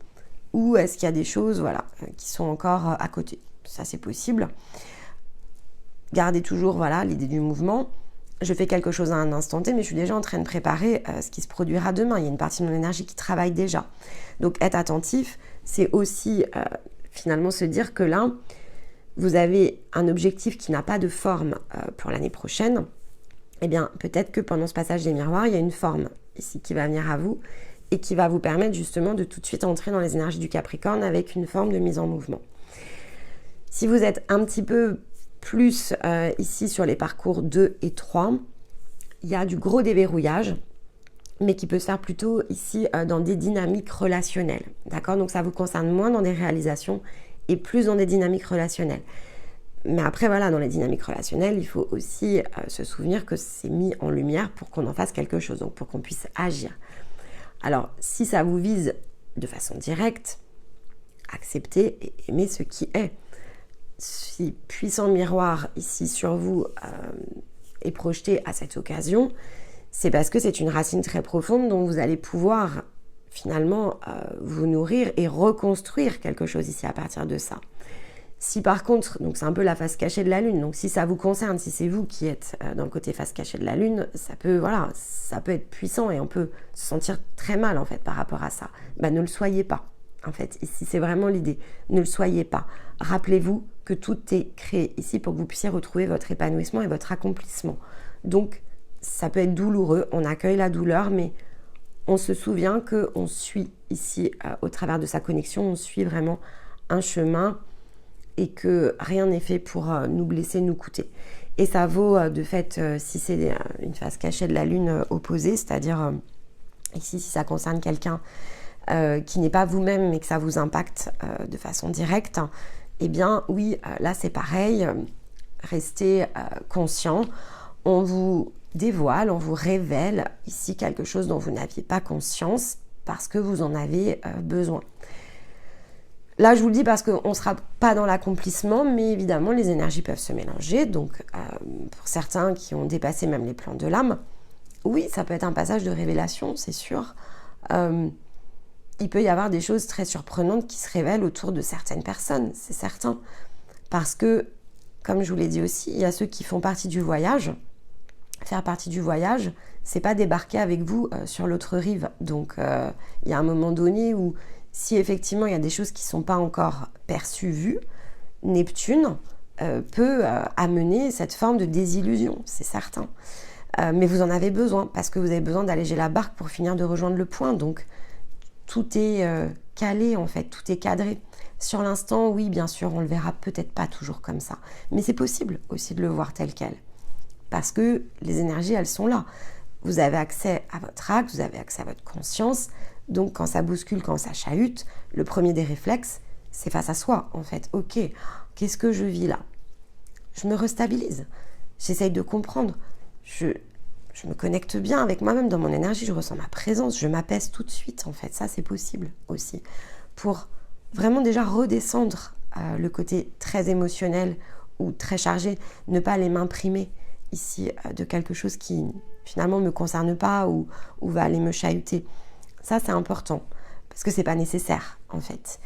ou est-ce qu'il y a des choses voilà, qui sont encore à côté? Ça, c'est possible. Gardez toujours voilà, l'idée du mouvement. Je fais quelque chose à un instant T, mais je suis déjà en train de préparer ce qui se produira demain. Il y a une partie de mon énergie qui travaille déjà. Donc, être attentif, c'est aussi finalement se dire que là, vous avez un objectif qui n'a pas de forme pour l'année prochaine. Eh bien, peut-être que pendant ce passage des miroirs, il y a une forme ici qui va venir à vous et qui va vous permettre justement de tout de suite entrer dans les énergies du Capricorne avec une forme de mise en mouvement. Si vous êtes un petit peu plus ici sur les parcours 2 et 3, il y a du gros déverrouillage, mais qui peut se faire plutôt ici dans des dynamiques relationnelles. D'accord ? Donc ça vous concerne moins dans des réalisations et plus dans des dynamiques relationnelles. Mais après, voilà, dans les dynamiques relationnelles, il faut aussi se souvenir que c'est mis en lumière pour qu'on en fasse quelque chose, donc pour qu'on puisse agir. Alors, si ça vous vise de façon directe, acceptez et aimez ce qui est. Si puissant miroir ici sur vous est projeté à cette occasion, c'est parce que c'est une racine très profonde dont vous allez pouvoir finalement vous nourrir et reconstruire quelque chose ici à partir de ça. Si par contre, donc c'est un peu la face cachée de la Lune, donc si ça vous concerne, si c'est vous qui êtes dans le côté face cachée de la Lune, ça peut être puissant et on peut se sentir très mal en fait par rapport à ça. Ne le soyez pas, en fait, ici c'est vraiment l'idée, ne le soyez pas. Rappelez-vous que tout est créé ici pour que vous puissiez retrouver votre épanouissement et votre accomplissement. Donc, ça peut être douloureux, on accueille la douleur, mais on se souvient qu'on suit ici, au travers de sa connexion, on suit vraiment un chemin et que rien n'est fait pour nous blesser, nous coûter. Et ça vaut de fait si c'est une phase cachée de la lune opposée, c'est-à-dire ici si ça concerne quelqu'un qui n'est pas vous-même mais que ça vous impacte de façon directe, eh bien oui, là c'est pareil, restez conscient, on vous dévoile, on vous révèle ici quelque chose dont vous n'aviez pas conscience parce que vous en avez besoin. Là, je vous le dis parce qu'on ne sera pas dans l'accomplissement, mais évidemment, les énergies peuvent se mélanger. Donc, pour certains qui ont dépassé même les plans de l'âme, oui, ça peut être un passage de révélation, c'est sûr. Il peut y avoir des choses très surprenantes qui se révèlent autour de certaines personnes, c'est certain. Parce que, comme je vous l'ai dit aussi, il y a ceux qui font partie du voyage. Faire partie du voyage, c'est pas débarquer avec vous sur l'autre rive. Donc, il y a un moment donné où si effectivement il y a des choses qui ne sont pas encore perçues, vues, Neptune peut amener cette forme de désillusion, c'est certain. Mais vous en avez besoin, parce que vous avez besoin d'alléger la barque pour finir de rejoindre le point. Donc tout est calé en fait, tout est cadré. Sur l'instant, oui, bien sûr, on ne le verra peut-être pas toujours comme ça. Mais c'est possible aussi de le voir tel quel. Parce que les énergies, elles sont là. Vous avez accès à votre acte, vous avez accès à votre conscience. Donc, quand ça bouscule, quand ça chahute, le premier des réflexes, c'est face à soi, en fait. Ok, qu'est-ce que je vis là? Je me restabilise. J'essaye de comprendre. Je me connecte bien avec moi-même dans mon énergie. Je ressens ma présence. Je m'apaise tout de suite, en fait. Ça, c'est possible aussi. Pour vraiment déjà redescendre le côté très émotionnel ou très chargé, ne pas aller m'imprimer ici de quelque chose qui finalement ne me concerne pas ou va aller me chahuter. Ça, c'est important, parce que c'est pas nécessaire, en fait.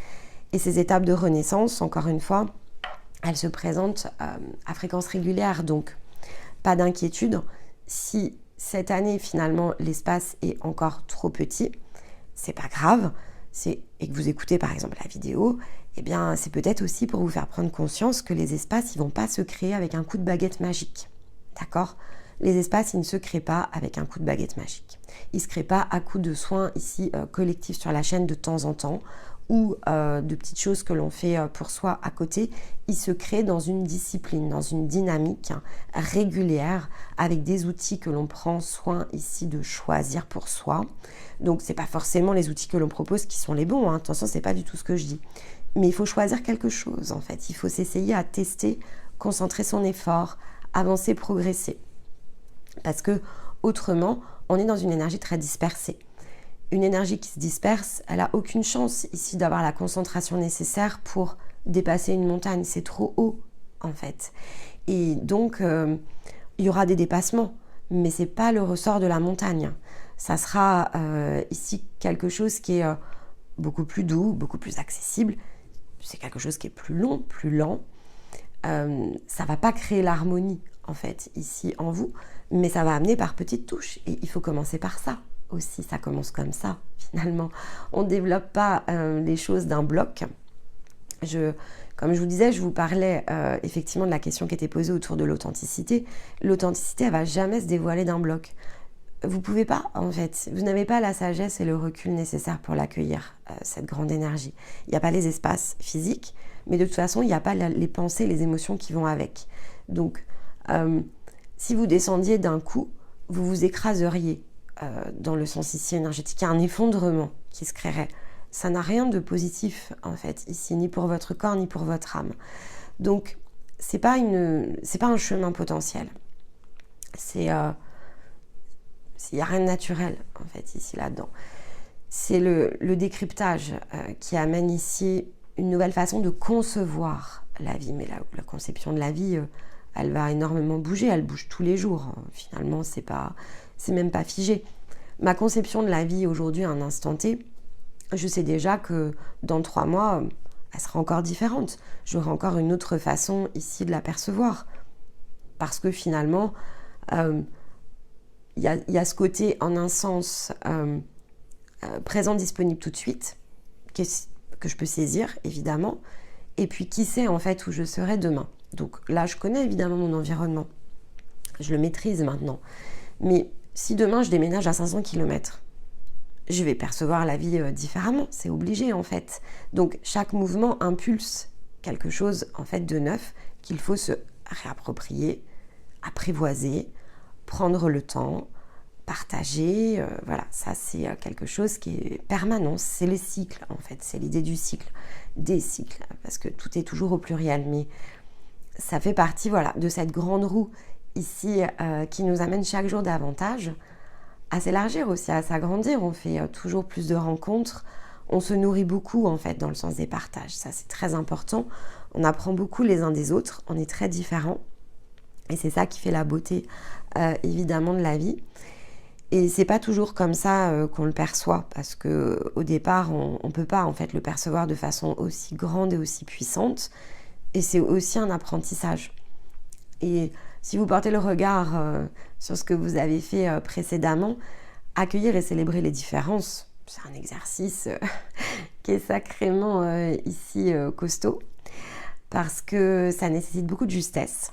Et ces étapes de renaissance, encore une fois, elles se présentent à fréquence régulière, donc pas d'inquiétude. Si cette année, finalement, l'espace est encore trop petit, c'est pas grave, et que vous écoutez, par exemple, la vidéo, eh bien, c'est peut-être aussi pour vous faire prendre conscience que les espaces, ils vont pas se créer avec un coup de baguette magique, d'accord ? Les espaces, ils ne se créent pas avec un coup de baguette magique. Ils ne se créent pas à coup de soins ici collectifs sur la chaîne de temps en temps ou de petites choses que l'on fait pour soi à côté. Ils se créent dans une discipline, dans une dynamique régulière avec des outils que l'on prend soin ici de choisir pour soi. Donc, ce n'est pas forcément les outils que l'on propose qui sont les bons. Hein. Attention, ce n'est pas du tout ce que je dis. Mais il faut choisir quelque chose en fait. Il faut s'essayer à tester, concentrer son effort, avancer, progresser. Parce que autrement, on est dans une énergie très dispersée. Une énergie qui se disperse, elle n'a aucune chance ici d'avoir la concentration nécessaire pour dépasser une montagne. C'est trop haut, en fait. Et donc, il y aura des dépassements, mais ce n'est pas le ressort de la montagne. Ça sera ici quelque chose qui est beaucoup plus doux, beaucoup plus accessible. C'est quelque chose qui est plus long, plus lent. Ça ne va pas créer l'harmonie, en fait, ici en vous, mais ça va amener par petites touches. Et il faut commencer par ça aussi. Ça commence comme ça, finalement. On ne développe pas les choses d'un bloc. Comme je vous disais, je vous parlais effectivement de la question qui était posée autour de l'authenticité. L'authenticité, elle ne va jamais se dévoiler d'un bloc. Vous ne pouvez pas, en fait. Vous n'avez pas la sagesse et le recul nécessaire pour l'accueillir, cette grande énergie. Il n'y a pas les espaces physiques, mais de toute façon, il n'y a pas les pensées, les émotions qui vont avec. Donc, si vous descendiez d'un coup, vous vous écraseriez dans le sens ici énergétique. Il y a un effondrement qui se créerait. Ça n'a rien de positif, en fait, ici, ni pour votre corps, ni pour votre âme. Donc, c'est pas un chemin potentiel. Il n'y a rien de naturel, en fait, ici, là-dedans. C'est le décryptage qui amène ici une nouvelle façon de concevoir la vie. Mais la conception de la vie, elle va énormément bouger, elle bouge tous les jours. Finalement, c'est même pas figé. Ma conception de la vie aujourd'hui, à un instant T, je sais déjà que dans 3 mois, elle sera encore différente. J'aurai encore une autre façon ici de la percevoir. Parce que finalement, il y a ce côté, en un sens, présent, disponible tout de suite, que je peux saisir, évidemment. et puis qui sait en fait où je serai demain. Donc là, je connais évidemment mon environnement, je le maîtrise maintenant. Mais si demain je déménage à 500 km, je vais percevoir la vie différemment, c'est obligé en fait. Donc chaque mouvement impulse quelque chose en fait de neuf qu'il faut se réapproprier, apprivoiser, prendre le temps, partager. Voilà, ça c'est quelque chose qui est permanent, c'est les cycles en fait, c'est l'idée du cycle, des cycles, parce que tout est toujours au pluriel, mais ça fait partie voilà, de cette grande roue ici qui nous amène chaque jour davantage à s'élargir aussi, à s'agrandir. On fait toujours plus de rencontres, on se nourrit beaucoup en fait dans le sens des partages, ça c'est très important. On apprend beaucoup les uns des autres, on est très différents et c'est ça qui fait la beauté évidemment de la vie. Et c'est pas toujours comme ça qu'on le perçoit, parce que au départ on peut pas en fait le percevoir de façon aussi grande et aussi puissante, et c'est aussi un apprentissage. Et si vous portez le regard sur ce que vous avez fait précédemment, accueillir et célébrer les différences, c'est un exercice qui est sacrément ici costaud, parce que ça nécessite beaucoup de justesse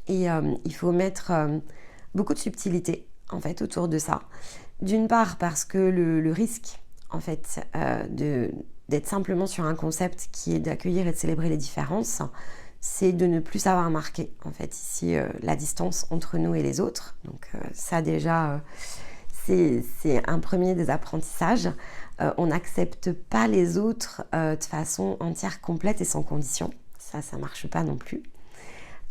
et il faut mettre beaucoup de subtilité en fait autour de ça. D'une part parce que le risque en fait d'être simplement sur un concept qui est d'accueillir et de célébrer les différences, c'est de ne plus savoir marquer en fait ici la distance entre nous et les autres. Donc ça déjà c'est un premier des apprentissages. On n'accepte pas les autres de façon entière, complète et sans condition. Ça marche pas non plus.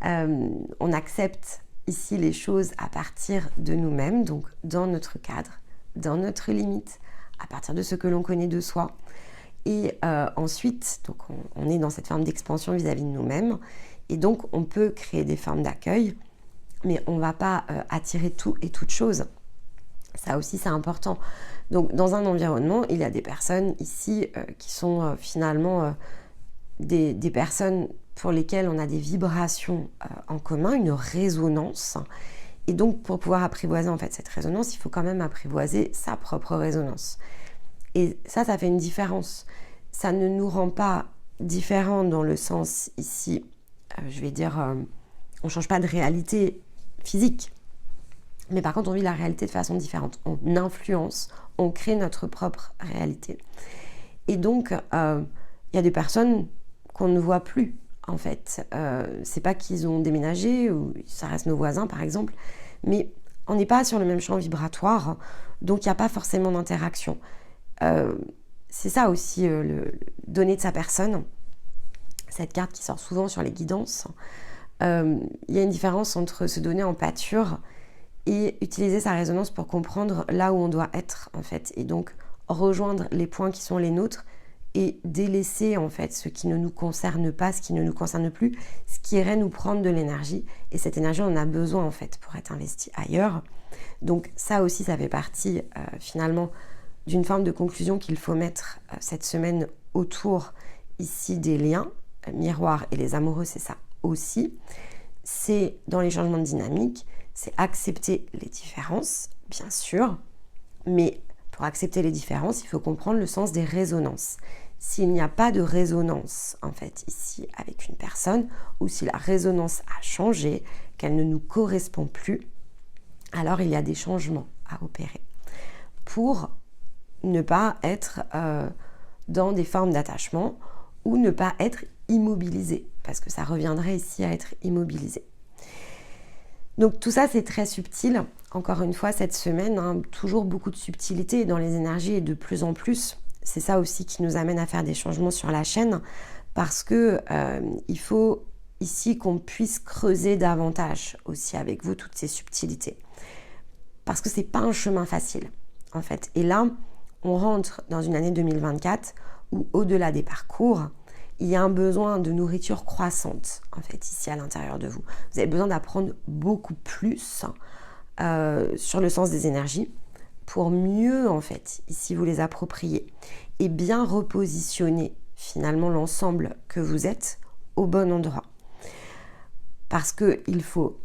On accepte ici les choses à partir de nous-mêmes, donc dans notre cadre, dans notre limite, à partir de ce que l'on connaît de soi. Et ensuite, donc on est dans cette forme d'expansion vis-à-vis de nous-mêmes, et donc on peut créer des formes d'accueil, mais on ne va pas attirer tout et toute chose. Ça aussi c'est important. Donc dans un environnement, il y a des personnes ici qui sont finalement des personnes pour lesquelles on a des vibrations en commun, une résonance. Et donc pour pouvoir apprivoiser en fait cette résonance, il faut quand même apprivoiser sa propre résonance. Et ça fait une différence. Ça ne nous rend pas différents dans le sens ici, je vais dire, on ne change pas de réalité physique. Mais par contre, on vit la réalité de façon différente. On influence, on crée notre propre réalité. Et donc, il y a des personnes qu'on ne voit plus, en fait. C'est pas qu'ils ont déménagé, ou ça reste nos voisins, par exemple, mais on n'est pas sur le même champ vibratoire, donc il n'y a pas forcément d'interaction. C'est ça aussi, le donner de sa personne, cette carte qui sort souvent sur les guidances. Il y a une différence entre se donner en pâture et utiliser sa résonance pour comprendre là où on doit être en fait, et donc rejoindre les points qui sont les nôtres et délaisser en fait ce qui ne nous concerne pas, ce qui ne nous concerne plus, ce qui irait nous prendre de l'énergie, et cette énergie on en a besoin en fait pour être investi ailleurs. Donc ça aussi ça fait partie finalement d'une forme de conclusion qu'il faut mettre cette semaine autour ici des liens, miroirs et les amoureux, c'est ça aussi. C'est dans les changements de dynamique, c'est accepter les différences, bien sûr, mais pour accepter les différences, il faut comprendre le sens des résonances. S'il n'y a pas de résonance, en fait, ici, avec une personne, ou si la résonance a changé, qu'elle ne nous correspond plus, alors il y a des changements à opérer pour ne pas être dans des formes d'attachement ou ne pas être immobilisé, parce que ça reviendrait ici à être immobilisé. Donc tout ça c'est très subtil, encore une fois cette semaine, toujours beaucoup de subtilité dans les énergies et de plus en plus. C'est ça aussi qui nous amène à faire des changements sur la chaîne, parce que il faut ici qu'on puisse creuser davantage aussi avec vous toutes ces subtilités. Parce que c'est pas un chemin facile en fait. Et là, on rentre dans une année 2024 où au-delà des parcours, il y a un besoin de nourriture croissante, en fait, ici à l'intérieur de vous. Vous avez besoin d'apprendre beaucoup plus sur le sens des énergies pour mieux, en fait, ici vous les approprier et bien repositionner finalement l'ensemble que vous êtes au bon endroit. Parce qu'il faut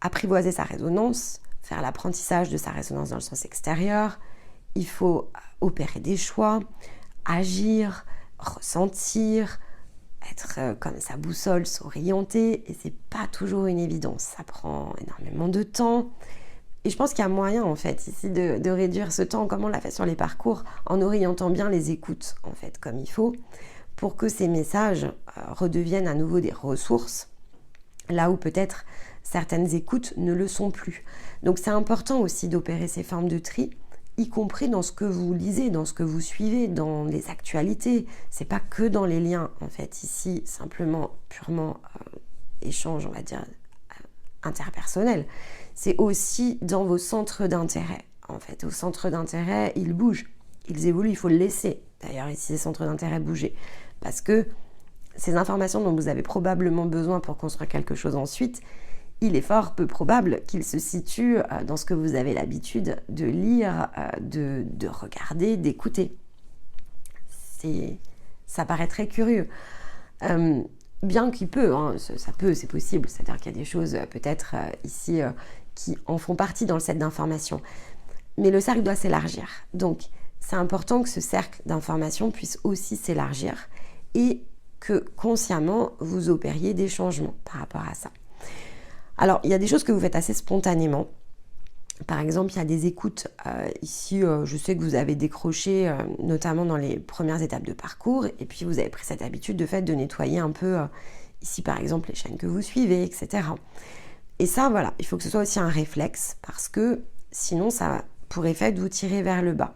apprivoiser sa résonance, faire l'apprentissage de sa résonance dans le sens extérieur, il faut opérer des choix, agir, ressentir, être comme sa boussole, s'orienter, et c'est pas toujours une évidence. Ça prend énormément de temps. Et je pense qu'il y a moyen, en fait, ici, de réduire ce temps, comme on l'a fait sur les parcours, en orientant bien les écoutes, en fait, comme il faut, pour que ces messages redeviennent à nouveau des ressources, là où peut-être certaines écoutes ne le sont plus. Donc c'est important aussi d'opérer ces formes de tri, y compris dans ce que vous lisez, dans ce que vous suivez, dans les actualités. C'est pas que dans les liens, en fait. Ici, simplement, purement échange, on va dire, interpersonnel. C'est aussi dans vos centres d'intérêt. En fait, aux centres d'intérêt, ils bougent, ils évoluent, il faut le laisser. D'ailleurs, ici, ces centres d'intérêt bouger. Parce que ces informations dont vous avez probablement besoin pour construire quelque chose ensuite, il est fort peu probable qu'ils se situent dans ce que vous avez l'habitude de lire, de regarder, d'écouter. Ça paraît très curieux. Bien qu'il peut, hein, ça peut, c'est possible. C'est-à-dire qu'il y a des choses peut-être ici qui en font partie dans le set d'informations. Mais le cercle doit s'élargir. Donc, c'est important que ce cercle d'informations puisse aussi s'élargir et que consciemment, vous opériez des changements par rapport à ça. Alors, il y a des choses que vous faites assez spontanément. Par exemple, il y a des écoutes. Ici, je sais que vous avez décroché, notamment dans les premières étapes de parcours, et puis vous avez pris cette habitude de nettoyer un peu, ici par exemple, les chaînes que vous suivez, etc. Et ça, voilà, il faut que ce soit aussi un réflexe, parce que sinon, ça a pour effet de vous tirer vers le bas.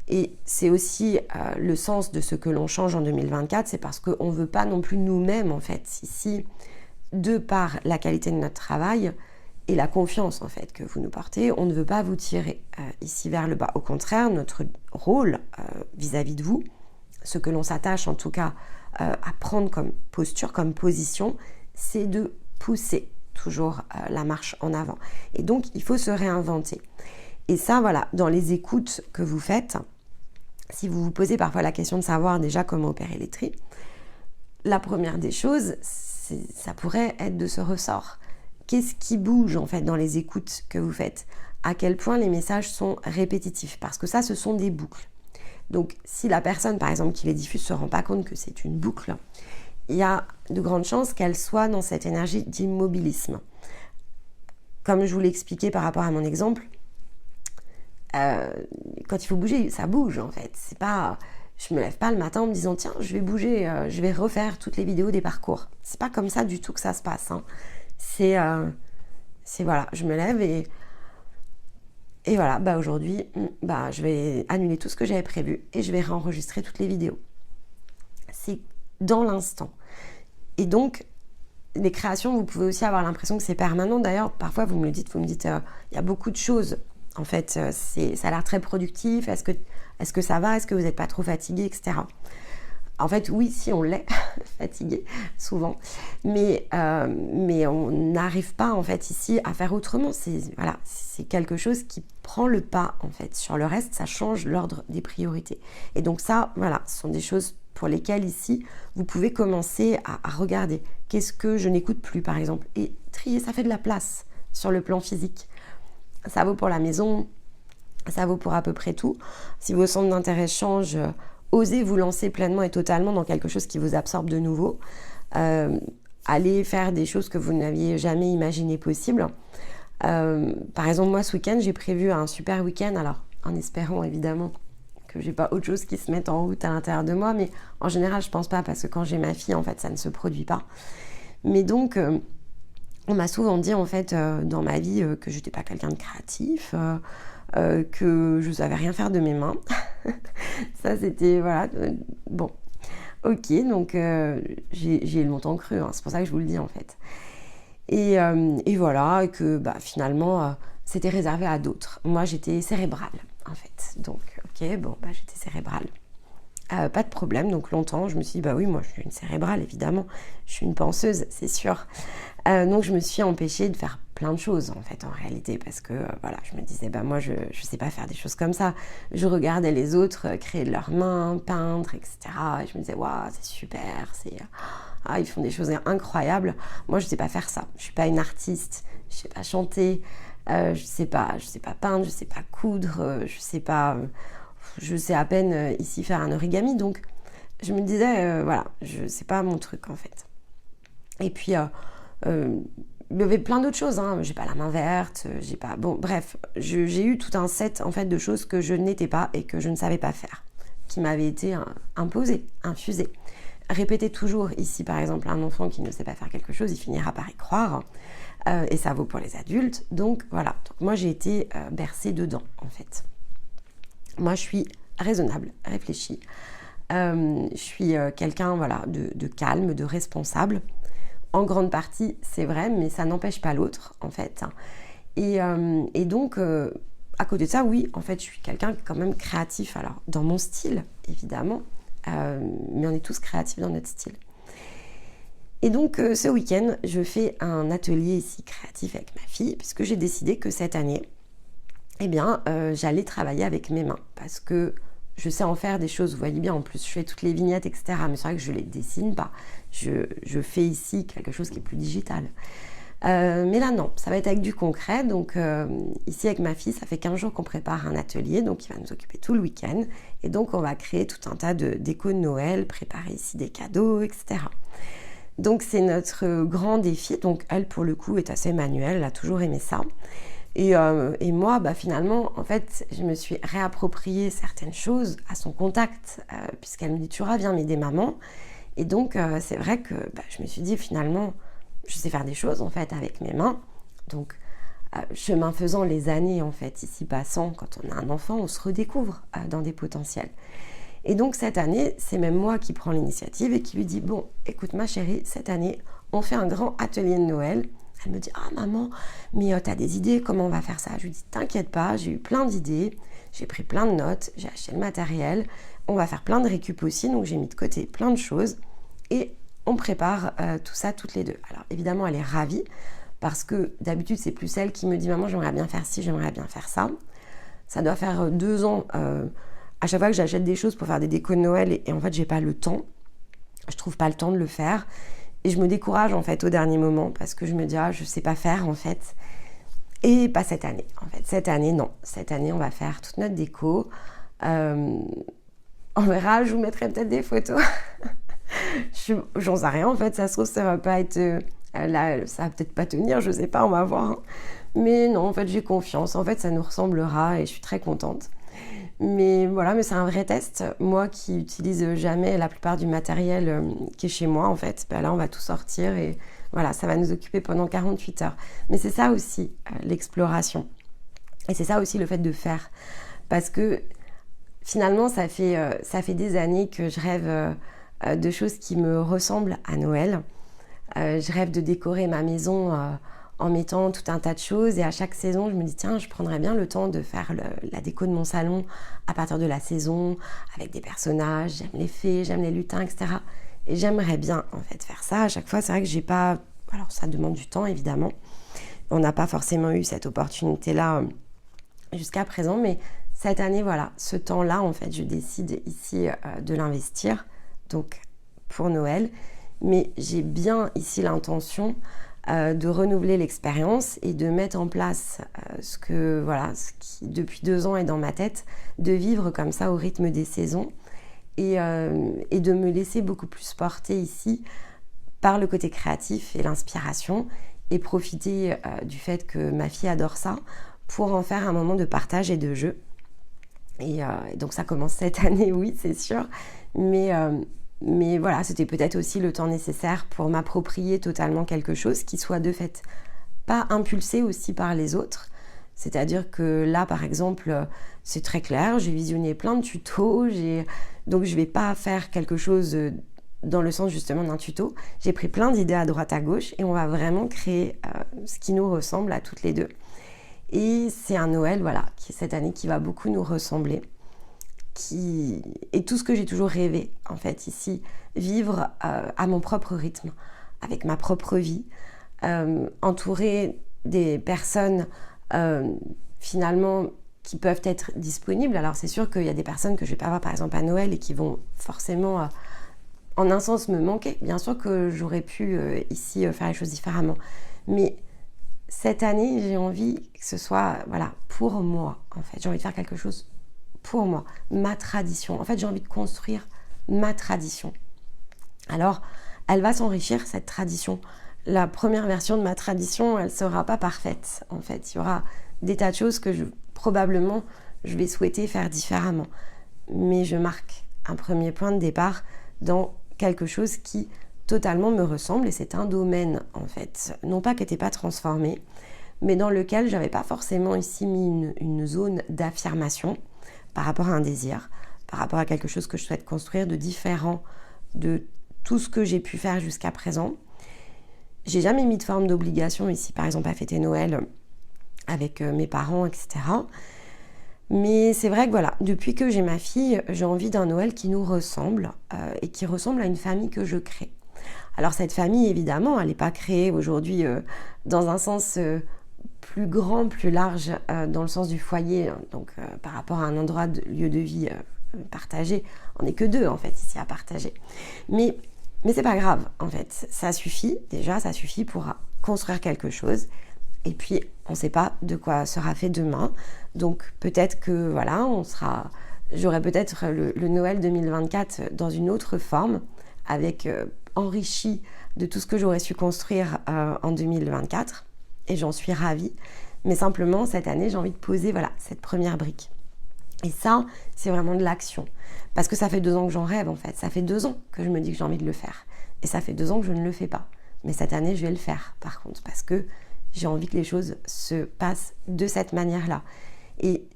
Et c'est aussi le sens de ce que l'on change en 2024, c'est parce qu'on ne veut pas non plus nous-mêmes, en fait, ici, de par la qualité de notre travail et la confiance, en fait, que vous nous portez, on ne veut pas vous tirer ici vers le bas. Au contraire, notre rôle vis-à-vis de vous, ce que l'on s'attache en tout cas à prendre comme posture, comme position, c'est de pousser toujours la marche en avant. Et donc, il faut se réinventer. Et ça, voilà, dans les écoutes que vous faites, si vous vous posez parfois la question de savoir déjà comment opérer les tris, la première des choses, ça pourrait être de ce ressort. Qu'est-ce qui bouge en fait dans les écoutes que vous faites? À quel point les messages sont répétitifs? Parce que ça, ce sont des boucles. Donc, si la personne, par exemple, qui les diffuse ne se rend pas compte que c'est une boucle, il y a de grandes chances qu'elle soit dans cette énergie d'immobilisme. Comme je vous l'ai expliqué par rapport à mon exemple, quand il faut bouger, ça bouge en fait. C'est pas, je me lève pas le matin en me disant tiens, je vais bouger, je vais refaire toutes les vidéos des parcours. C'est pas comme ça du tout que ça se passe. Hein. C'est voilà, je me lève et voilà, aujourd'hui, je vais annuler tout ce que j'avais prévu et je vais réenregistrer toutes les vidéos. C'est dans l'instant. Et donc, les créations, vous pouvez aussi avoir l'impression que c'est permanent. D'ailleurs, parfois, vous me dites, il y a beaucoup de choses. En fait, ça a l'air très productif. Est-ce que ça va? Est-ce que vous n'êtes pas trop fatigué, etc. En fait, oui, si on l'est, fatigué, souvent. Mais on n'arrive pas, en fait, ici, à faire autrement. C'est quelque chose qui prend le pas, en fait. Sur le reste, ça change l'ordre des priorités. Et donc ça, voilà, ce sont des choses pour lesquelles, ici, vous pouvez commencer à regarder. Qu'est-ce que je n'écoute plus, par exemple? Et trier, ça fait de la place sur le plan physique. Ça vaut pour la maison, ça vaut pour à peu près tout. Si vos centres d'intérêt changent, osez vous lancer pleinement et totalement dans quelque chose qui vous absorbe de nouveau. Allez faire des choses que vous n'aviez jamais imaginé possibles. Par exemple, moi, ce week-end, j'ai prévu un super week-end. Alors, en espérant évidemment que j'ai pas autre chose qui se mette en route à l'intérieur de moi. Mais en général, je pense pas parce que quand j'ai ma fille, en fait, ça ne se produit pas. Mais donc... on m'a souvent dit en fait dans ma vie que j'étais pas quelqu'un de créatif, que je savais rien faire de mes mains. Ça c'était voilà bon, ok, donc j'ai longtemps cru, hein, c'est pour ça que je vous le dis en fait. Et voilà, et que finalement c'était réservé à d'autres. Moi j'étais cérébrale en fait, donc ok, bon j'étais cérébrale. Pas de problème, donc longtemps je me suis dit oui, moi je suis une cérébrale évidemment, je suis une penseuse, c'est sûr. Donc je me suis empêchée de faire plein de choses en fait en réalité, parce que je me disais moi je sais pas faire des choses comme ça. Je regardais les autres créer de leurs mains, peindre, etc. Et je me disais waouh, c'est super, ils font des choses incroyables. Moi je sais pas faire ça, je suis pas une artiste, je sais pas chanter, je sais pas peindre, je sais pas coudre, je sais à peine ici faire un origami. Donc je me disais, voilà, c'est pas mon truc en fait. Et puis, il y avait plein d'autres choses, hein. J'ai pas la main verte, j'ai pas... Bon, bref, j'ai eu tout un set en fait de choses que je n'étais pas et que je ne savais pas faire, qui m'avaient été imposées, infusées. Répétez toujours ici, par exemple, un enfant qui ne sait pas faire quelque chose, il finira par y croire, et ça vaut pour les adultes. Donc voilà, donc, moi j'ai été bercée dedans en fait. Moi je suis raisonnable, réfléchie, je suis quelqu'un voilà, de calme, de responsable. En grande partie, c'est vrai, mais ça n'empêche pas l'autre, en fait. Et donc, à côté de ça, oui, en fait, je suis quelqu'un qui est quand même créatif. Alors, dans mon style, évidemment, mais on est tous créatifs dans notre style. Et donc, ce week-end, je fais un atelier ici créatif avec ma fille, puisque j'ai décidé que cette année, eh bien, j'allais travailler avec mes mains, parce que je sais en faire des choses, vous voyez bien, en plus je fais toutes les vignettes, etc. Mais c'est vrai que je ne les dessine pas. Je fais ici quelque chose qui est plus digital. Mais là, non, ça va être avec du concret. Donc ici, avec ma fille, ça fait 15 jours qu'on prépare un atelier, donc il va nous occuper tout le week-end. Et donc, on va créer tout un tas de déco de Noël, préparer ici des cadeaux, etc. Donc, c'est notre grand défi. Donc, elle, pour le coup, est assez manuelle, elle a toujours aimé ça. Et moi, finalement, en fait, je me suis réapproprié certaines choses à son contact, puisqu'elle me dit « tu viens m'aider maman ». Et donc, c'est vrai que je me suis dit finalement, je sais faire des choses en fait avec mes mains. Donc, chemin faisant, les années en fait, ici passant, quand on a un enfant, on se redécouvre dans des potentiels. Et donc, cette année, c'est même moi qui prends l'initiative et qui lui dis « bon, écoute ma chérie, cette année, on fait un grand atelier de Noël ». Elle me dit « ah maman, mais t'as des idées, comment on va faire ça ?» Je lui dis « t'inquiète pas, j'ai eu plein d'idées, j'ai pris plein de notes, j'ai acheté le matériel, on va faire plein de récup aussi, donc j'ai mis de côté plein de choses et on prépare tout ça toutes les deux. » Alors évidemment, elle est ravie parce que d'habitude, c'est plus elle qui me dit « maman, j'aimerais bien faire ci, j'aimerais bien faire ça ». Ça doit faire 2 ans, à chaque fois que j'achète des choses pour faire des décos de Noël et en fait, j'ai pas le temps. Je trouve pas le temps de le faire. Et je me décourage en fait au dernier moment parce que je me dis je sais pas faire en fait. Et pas cette année en fait. Cette année non. Cette année on va faire toute notre déco. On verra, je vous mettrai peut-être des photos. J'en sais rien en fait. Ça se trouve ça va pas être là, ça va peut-être pas tenir, je sais pas, on va voir. Hein. Mais non en fait j'ai confiance. En fait ça nous ressemblera et je suis très contente. Mais voilà, mais c'est un vrai test. Moi qui utilise jamais la plupart du matériel qui est chez moi, en fait, là, on va tout sortir et voilà, ça va nous occuper pendant 48 heures. Mais c'est ça aussi, l'exploration. Et c'est ça aussi le fait de faire. Parce que finalement, ça fait des années que je rêve de choses qui me ressemblent à Noël. Je rêve de décorer ma maison en mettant tout un tas de choses et à chaque saison je me dis tiens je prendrais bien le temps de faire la déco de mon salon à partir de la saison avec des personnages, j'aime les fées, j'aime les lutins, etc. Et j'aimerais bien en fait faire ça. À chaque fois c'est vrai que j'ai pas, alors ça demande du temps évidemment, on n'a pas forcément eu cette opportunité là jusqu'à présent, mais cette année voilà, ce temps là en fait je décide ici de l'investir donc pour Noël, mais j'ai bien ici l'intention de renouveler l'expérience et de mettre en place ce qui depuis 2 ans est dans ma tête, de vivre comme ça au rythme des saisons et de me laisser beaucoup plus porter ici par le côté créatif et l'inspiration et profiter du fait que ma fille adore ça pour en faire un moment de partage et de jeu. Et donc ça commence cette année, oui, c'est sûr, mais voilà, c'était peut-être aussi le temps nécessaire pour m'approprier totalement quelque chose qui soit de fait pas impulsé aussi par les autres. C'est-à-dire que là, par exemple, c'est très clair, j'ai visionné plein de tutos, donc je vais pas faire quelque chose dans le sens justement d'un tuto. J'ai pris plein d'idées à droite à gauche et on va vraiment créer ce qui nous ressemble à toutes les deux. Et c'est un Noël, voilà, qui cette année qui va beaucoup nous ressembler. Et tout ce que j'ai toujours rêvé en fait ici, vivre à mon propre rythme, avec ma propre vie, entourée des personnes finalement qui peuvent être disponibles. Alors c'est sûr qu'il y a des personnes que je vais pas voir par exemple à Noël et qui vont forcément en un sens me manquer. Bien sûr que j'aurais pu ici faire les choses différemment, mais cette année j'ai envie que ce soit voilà pour moi en fait, j'ai envie de faire quelque chose pour moi, ma tradition. En fait, j'ai envie de construire ma tradition. Alors, elle va s'enrichir, cette tradition. La première version de ma tradition, elle ne sera pas parfaite, en fait. Il y aura des tas de choses que probablement je vais souhaiter faire différemment. Mais je marque un premier point de départ dans quelque chose qui totalement me ressemble, et c'est un domaine, en fait, non pas qui n'était pas transformé, mais dans lequel je n'avais pas forcément ici mis une zone d'affirmation par rapport à un désir, par rapport à quelque chose que je souhaite construire de différent de tout ce que j'ai pu faire jusqu'à présent. J'ai jamais mis de forme d'obligation ici, par exemple à fêter Noël avec mes parents, etc. Mais c'est vrai que voilà, depuis que j'ai ma fille, j'ai envie d'un Noël qui nous ressemble et qui ressemble à une famille que je crée. Alors cette famille, évidemment, elle n'est pas créée aujourd'hui dans un sens plus grand, plus large, dans le sens du foyer, donc par rapport à un endroit, lieu de vie partagé. On n'est que deux, en fait, ici à partager. Mais c'est pas grave, en fait. Ça suffit, déjà, ça suffit pour construire quelque chose. Et puis, on ne sait pas de quoi sera fait demain. Donc, peut-être que, voilà, j'aurai peut-être le Noël 2024 dans une autre forme, avec enrichi de tout ce que j'aurais su construire en 2024. Et j'en suis ravie. Mais simplement, cette année, j'ai envie de poser, voilà, cette première brique. Et ça, c'est vraiment de l'action. Parce que ça fait 2 ans que j'en rêve, en fait. Ça fait 2 ans que je me dis que j'ai envie de le faire. Et ça fait 2 ans que je ne le fais pas. Mais cette année, je vais le faire, par contre. Parce que j'ai envie que les choses se passent de cette manière-là. Et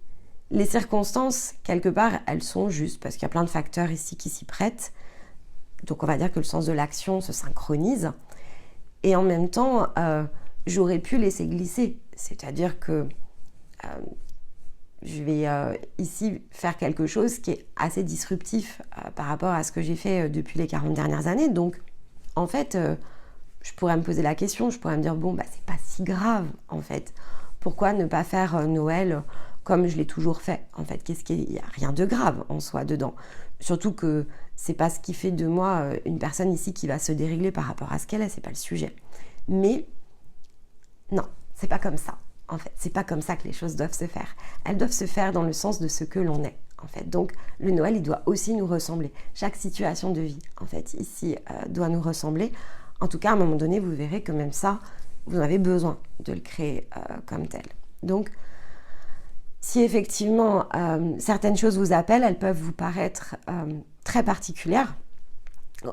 les circonstances, quelque part, elles sont justes. Parce qu'il y a plein de facteurs ici qui s'y prêtent. Donc, on va dire que le sens de l'action se synchronise. Et en même temps, j'aurais pu laisser glisser. C'est-à-dire que je vais ici faire quelque chose qui est assez disruptif par rapport à ce que j'ai fait depuis les 40 dernières années. Donc, en fait, je pourrais me poser la question, je pourrais me dire, bon, c'est pas si grave, en fait. Pourquoi ne pas faire Noël comme je l'ai toujours fait, en fait? Il n'y a rien de grave en soi dedans. Surtout que c'est pas ce qui fait de moi une personne ici qui va se dérégler par rapport à ce qu'elle est, c'est pas le sujet. Mais non, c'est pas comme ça. En fait, c'est pas comme ça que les choses doivent se faire. Elles doivent se faire dans le sens de ce que l'on est, en fait. Donc, le Noël, il doit aussi nous ressembler. Chaque situation de vie, en fait, ici, doit nous ressembler. En tout cas, à un moment donné, vous verrez que même ça, vous en avez besoin de le créer comme tel. Donc, si effectivement, certaines choses vous appellent, elles peuvent vous paraître très particulières,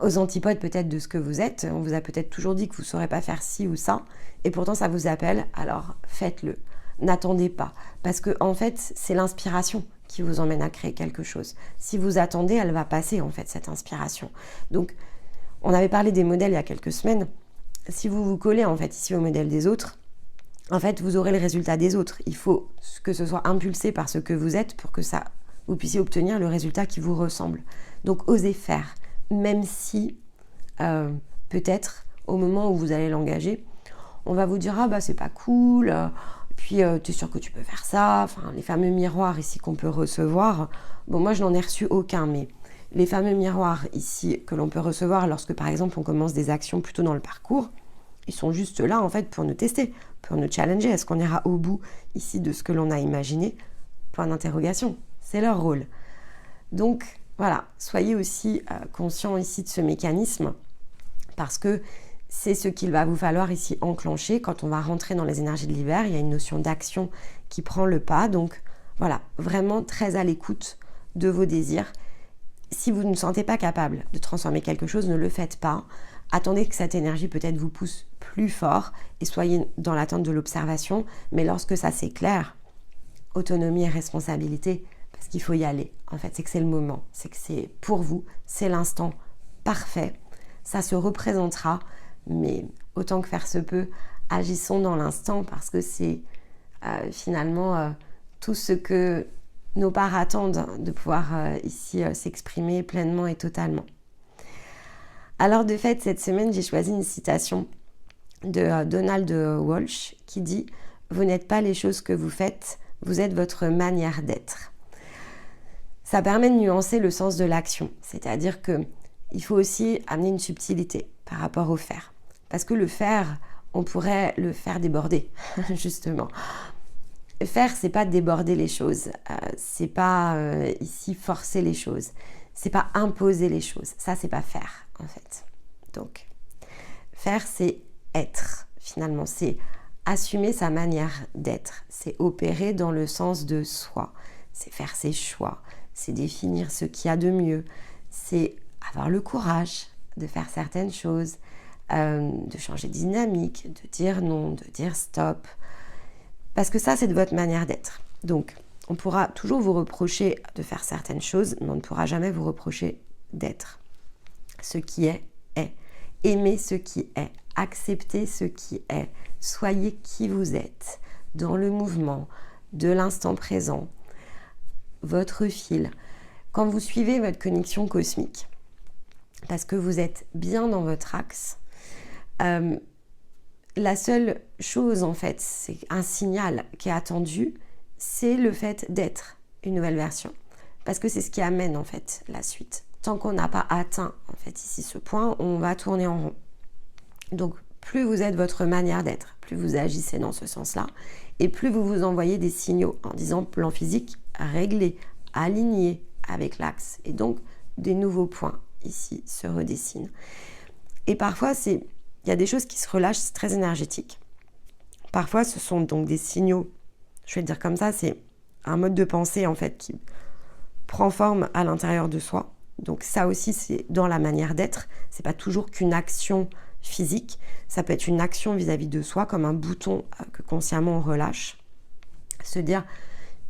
aux antipodes peut-être de ce que vous êtes. On vous a peut-être toujours dit que vous ne saurez pas faire ci ou ça, et pourtant ça vous appelle, alors faites-le. N'attendez pas, parce que en fait, c'est l'inspiration qui vous emmène à créer quelque chose. Si vous attendez, elle va passer en fait, cette inspiration. Donc, on avait parlé des modèles il y a quelques semaines. Si vous vous collez en fait ici au modèle des autres, en fait, vous aurez le résultat des autres. Il faut que ce soit impulsé par ce que vous êtes pour que vous puissiez obtenir le résultat qui vous ressemble. Donc, osez faire. Même si, peut-être, au moment où vous allez l'engager, on va vous dire « Ah, c'est pas cool, puis tu es sûr que tu peux faire ça ?» Enfin, les fameux miroirs ici qu'on peut recevoir. Bon, moi, je n'en ai reçu aucun, mais les fameux miroirs ici que l'on peut recevoir lorsque, par exemple, on commence des actions plutôt dans le parcours, ils sont juste là, en fait, pour nous tester, pour nous challenger. Est-ce qu'on ira au bout, ici, de ce que l'on a imaginé? Point d'interrogation. C'est leur rôle. Donc, voilà, soyez aussi conscients ici de ce mécanisme parce que c'est ce qu'il va vous falloir ici enclencher quand on va rentrer dans les énergies de l'hiver. Il y a une notion d'action qui prend le pas. Donc voilà, vraiment très à l'écoute de vos désirs. Si vous ne sentez pas capable de transformer quelque chose, ne le faites pas. Attendez que cette énergie peut-être vous pousse plus fort et soyez dans l'attente de l'observation. Mais lorsque ça s'éclaire, autonomie et responsabilité, parce qu'il faut y aller. En fait, c'est que c'est le moment, c'est que c'est pour vous, c'est l'instant parfait. Ça se représentera, mais autant que faire se peut, agissons dans l'instant parce que c'est finalement tout ce que nos parts attendent de pouvoir ici s'exprimer pleinement et totalement. Alors de fait, cette semaine, j'ai choisi une citation de Donald Walsh qui dit « Vous n'êtes pas les choses que vous faites, vous êtes votre manière d'être ». Ça permet de nuancer le sens de l'action, c'est-à-dire qu'il faut aussi amener une subtilité par rapport au faire. Parce que le faire, on pourrait le faire déborder, justement. Faire, c'est pas déborder les choses, c'est pas ici forcer les choses. c'est pas imposer les choses. Ça, c'est pas faire, en fait. Donc, faire, c'est être, finalement. C'est assumer sa manière d'être. C'est opérer dans le sens de soi. C'est faire ses choix. C'est définir ce qu'il y a de mieux. C'est avoir le courage de faire certaines choses, de changer de dynamique, de dire non, de dire stop. Parce que ça, c'est de votre manière d'être. Donc, on pourra toujours vous reprocher de faire certaines choses, mais on ne pourra jamais vous reprocher d'être. Ce qui est, est. Aimez ce qui est. Acceptez ce qui est. Soyez qui vous êtes, dans le mouvement, de l'instant présent, votre fil. Quand vous suivez votre connexion cosmique, parce que vous êtes bien dans votre axe, la seule chose, en fait, c'est un signal qui est attendu, c'est le fait d'être une nouvelle version. Parce que c'est ce qui amène, en fait, la suite. Tant qu'on n'a pas atteint, en fait, ici, ce point, on va tourner en rond. Donc, plus vous êtes votre manière d'être, plus vous agissez dans ce sens-là, et plus vous vous envoyez des signaux en disant plan physique réglé, aligné avec l'axe. Et donc, des nouveaux points, ici, se redessinent. Et parfois, il y a des choses qui se relâchent, c'est très énergétique. Parfois, ce sont donc des signaux, je vais le dire comme ça, c'est un mode de pensée en fait qui prend forme à l'intérieur de soi. Donc ça aussi, c'est dans la manière d'être. C'est pas toujours qu'une action physique. Ça peut être une action vis-à-vis de soi, comme un bouton que consciemment on relâche. Se dire,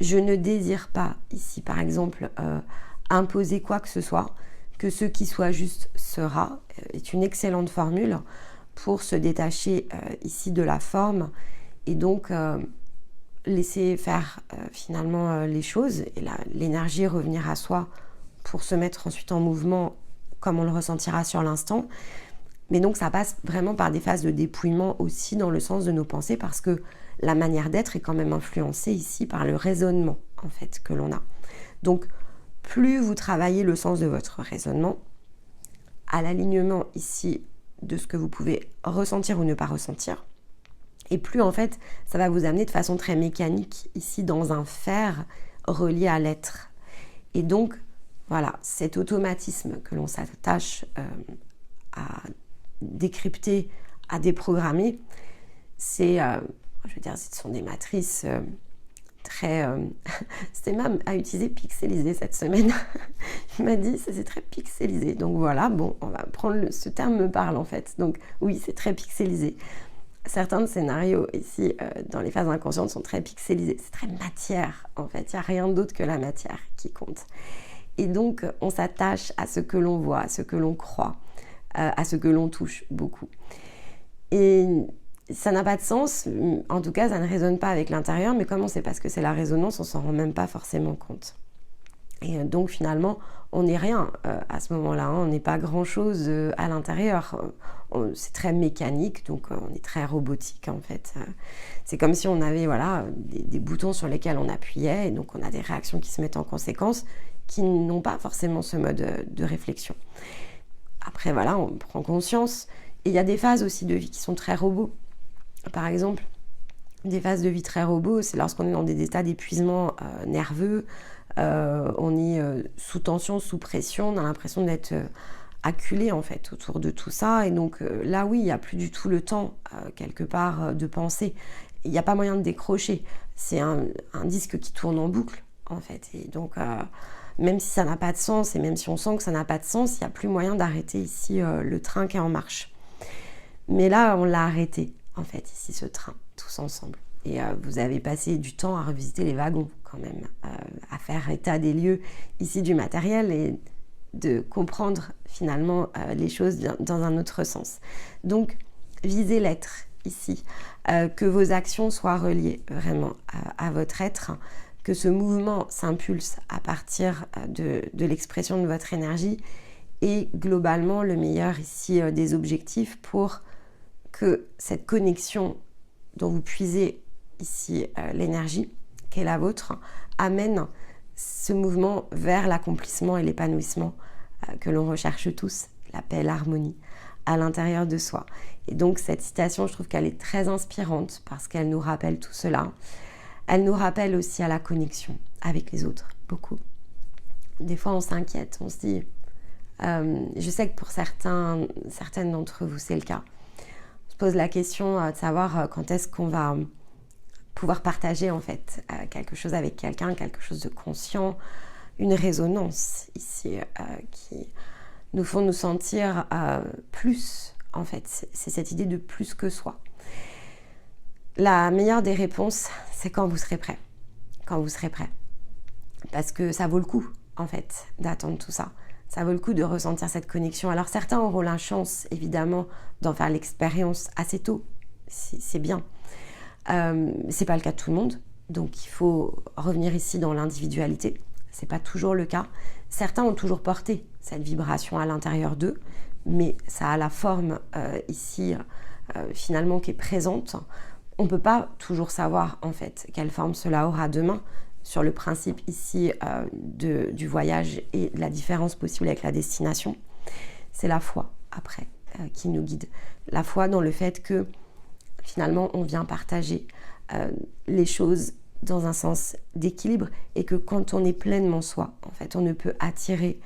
je ne désire pas ici, par exemple, imposer quoi que ce soit, que ce qui soit juste sera, est une excellente formule pour se détacher ici de la forme et donc laisser faire finalement les choses et l'énergie revenir à soi pour se mettre ensuite en mouvement comme on le ressentira sur l'instant. Mais donc ça passe vraiment par des phases de dépouillement aussi dans le sens de nos pensées parce que la manière d'être est quand même influencée ici par le raisonnement en fait que l'on a. Donc plus vous travaillez le sens de votre raisonnement, à l'alignement ici de ce que vous pouvez ressentir ou ne pas ressentir, et plus en fait ça va vous amener de façon très mécanique ici dans un faire relié à l'être. Et donc voilà, cet automatisme que l'on s'attache à décrypter, à déprogrammer, c'est, je veux dire, ce sont des matrices très... c'était même à utiliser pixelisé cette semaine. Il m'a dit, c'est très pixelisé. Donc voilà, bon, on va prendre ce terme me parle en fait. Donc oui, c'est très pixelisé. Certains scénarios ici, dans les phases inconscientes, sont très pixelisés. C'est très matière en fait. Il n'y a rien d'autre que la matière qui compte. Et donc, on s'attache à ce que l'on voit, à ce que l'on croit, à ce que l'on touche beaucoup. Et ça n'a pas de sens, en tout cas, ça ne résonne pas avec l'intérieur, mais comme on sait pas ce que c'est la résonance, on s'en rend même pas forcément compte. Et donc, finalement, on n'est rien à ce moment-là, hein, on n'est pas grand-chose à l'intérieur. C'est très mécanique, donc on est très robotique, en fait. C'est comme si on avait voilà, des boutons sur lesquels on appuyait, et donc on a des réactions qui se mettent en conséquence, qui n'ont pas forcément ce mode de réflexion. Après, voilà, on prend conscience. Et il y a des phases aussi de vie qui sont très robots. Par exemple, des phases de vie très robots, c'est lorsqu'on est dans des états d'épuisement nerveux, on est sous tension, sous pression, on a l'impression d'être acculé en fait autour de tout ça. Et donc là, oui, il n'y a plus du tout le temps, quelque part, de penser. Il n'y a pas moyen de décrocher. C'est un disque qui tourne en boucle, en fait. Et donc... même si ça n'a pas de sens et même si on sent que ça n'a pas de sens, il n'y a plus moyen d'arrêter ici le train qui est en marche. Mais là, on l'a arrêté, en fait, ici, ce train, tous ensemble. Et vous avez passé du temps à revisiter les wagons, quand même, à faire état des lieux ici du matériel et de comprendre, finalement, les choses dans un autre sens. Donc, visez l'être, ici. Que vos actions soient reliées, vraiment, à votre être, que ce mouvement s'impulse à partir de l'expression de votre énergie et globalement le meilleur ici des objectifs pour que cette connexion dont vous puisez ici l'énergie qui est la vôtre amène ce mouvement vers l'accomplissement et l'épanouissement que l'on recherche tous, la paix et l'harmonie à l'intérieur de soi. Et donc cette citation, je trouve qu'elle est très inspirante parce qu'elle nous rappelle tout cela. Elle nous rappelle aussi à la connexion avec les autres, beaucoup. des fois on s'inquiète, on se dit, je sais que pour certaines d'entre vous c'est le cas, on se pose la question de savoir quand est-ce qu'on va pouvoir partager en fait quelque chose avec quelqu'un, quelque chose de conscient, une résonance ici qui nous font nous sentir plus en fait, c'est cette idée de plus que soi. La meilleure des réponses, c'est quand vous serez prêt. Quand vous serez prêt. Parce que ça vaut le coup, en fait, d'attendre tout ça. Ça vaut le coup de ressentir cette connexion. Alors certains auront la chance, évidemment, d'en faire l'expérience assez tôt. C'est bien. C'est pas le cas de tout le monde. Donc il faut revenir ici dans l'individualité. C'est pas toujours le cas. Certains ont toujours porté cette vibration à l'intérieur d'eux, mais ça a la forme ici, finalement, qui est présente. On ne peut pas toujours savoir en fait quelle forme cela aura demain sur le principe ici du voyage et de la différence possible avec la destination. C'est la foi après qui nous guide. La foi dans le fait que finalement on vient partager les choses dans un sens d'équilibre et que quand on est pleinement soi, en fait, on ne peut attirer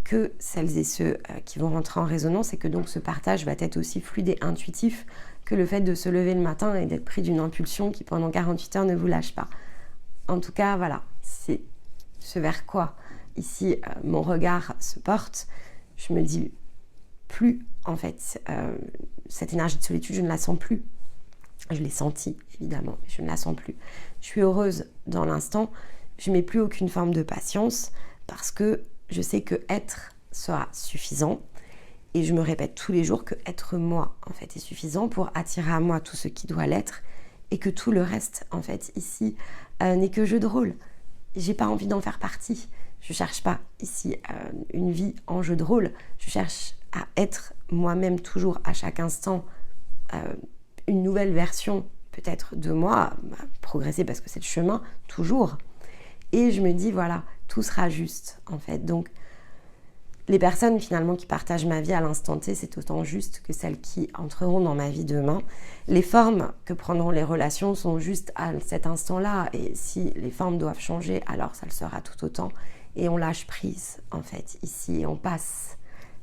que celles et ceux qui vont rentrer en résonance et que donc ce partage va être aussi fluide et intuitif que le fait de se lever le matin et d'être pris d'une impulsion qui pendant 48 heures ne vous lâche pas. En tout cas, voilà, c'est ce vers quoi ici mon regard se porte. Je me dis plus, en fait, cette énergie de solitude, je ne la sens plus. Je l'ai sentie, évidemment, mais je ne la sens plus. Je suis heureuse dans l'instant, je ne mets plus aucune forme de patience parce que je sais que être sera suffisant. Et je me répète tous les jours que être moi, en fait, est suffisant pour attirer à moi tout ce qui doit l'être et que tout le reste, en fait, ici, n'est que jeu de rôle. J'ai pas envie d'en faire partie. Je cherche pas ici une vie en jeu de rôle. Je cherche à être moi-même toujours, à chaque instant, une nouvelle version, peut-être de moi, progresser parce que c'est le chemin, toujours. Et je me dis, voilà, tout sera juste, en fait. Donc, les personnes finalement qui partagent ma vie à l'instant T, c'est autant juste que celles qui entreront dans ma vie demain. Les formes que prendront les relations sont juste à cet instant-là et si les formes doivent changer, alors ça le sera tout autant. Et on lâche prise en fait ici et on passe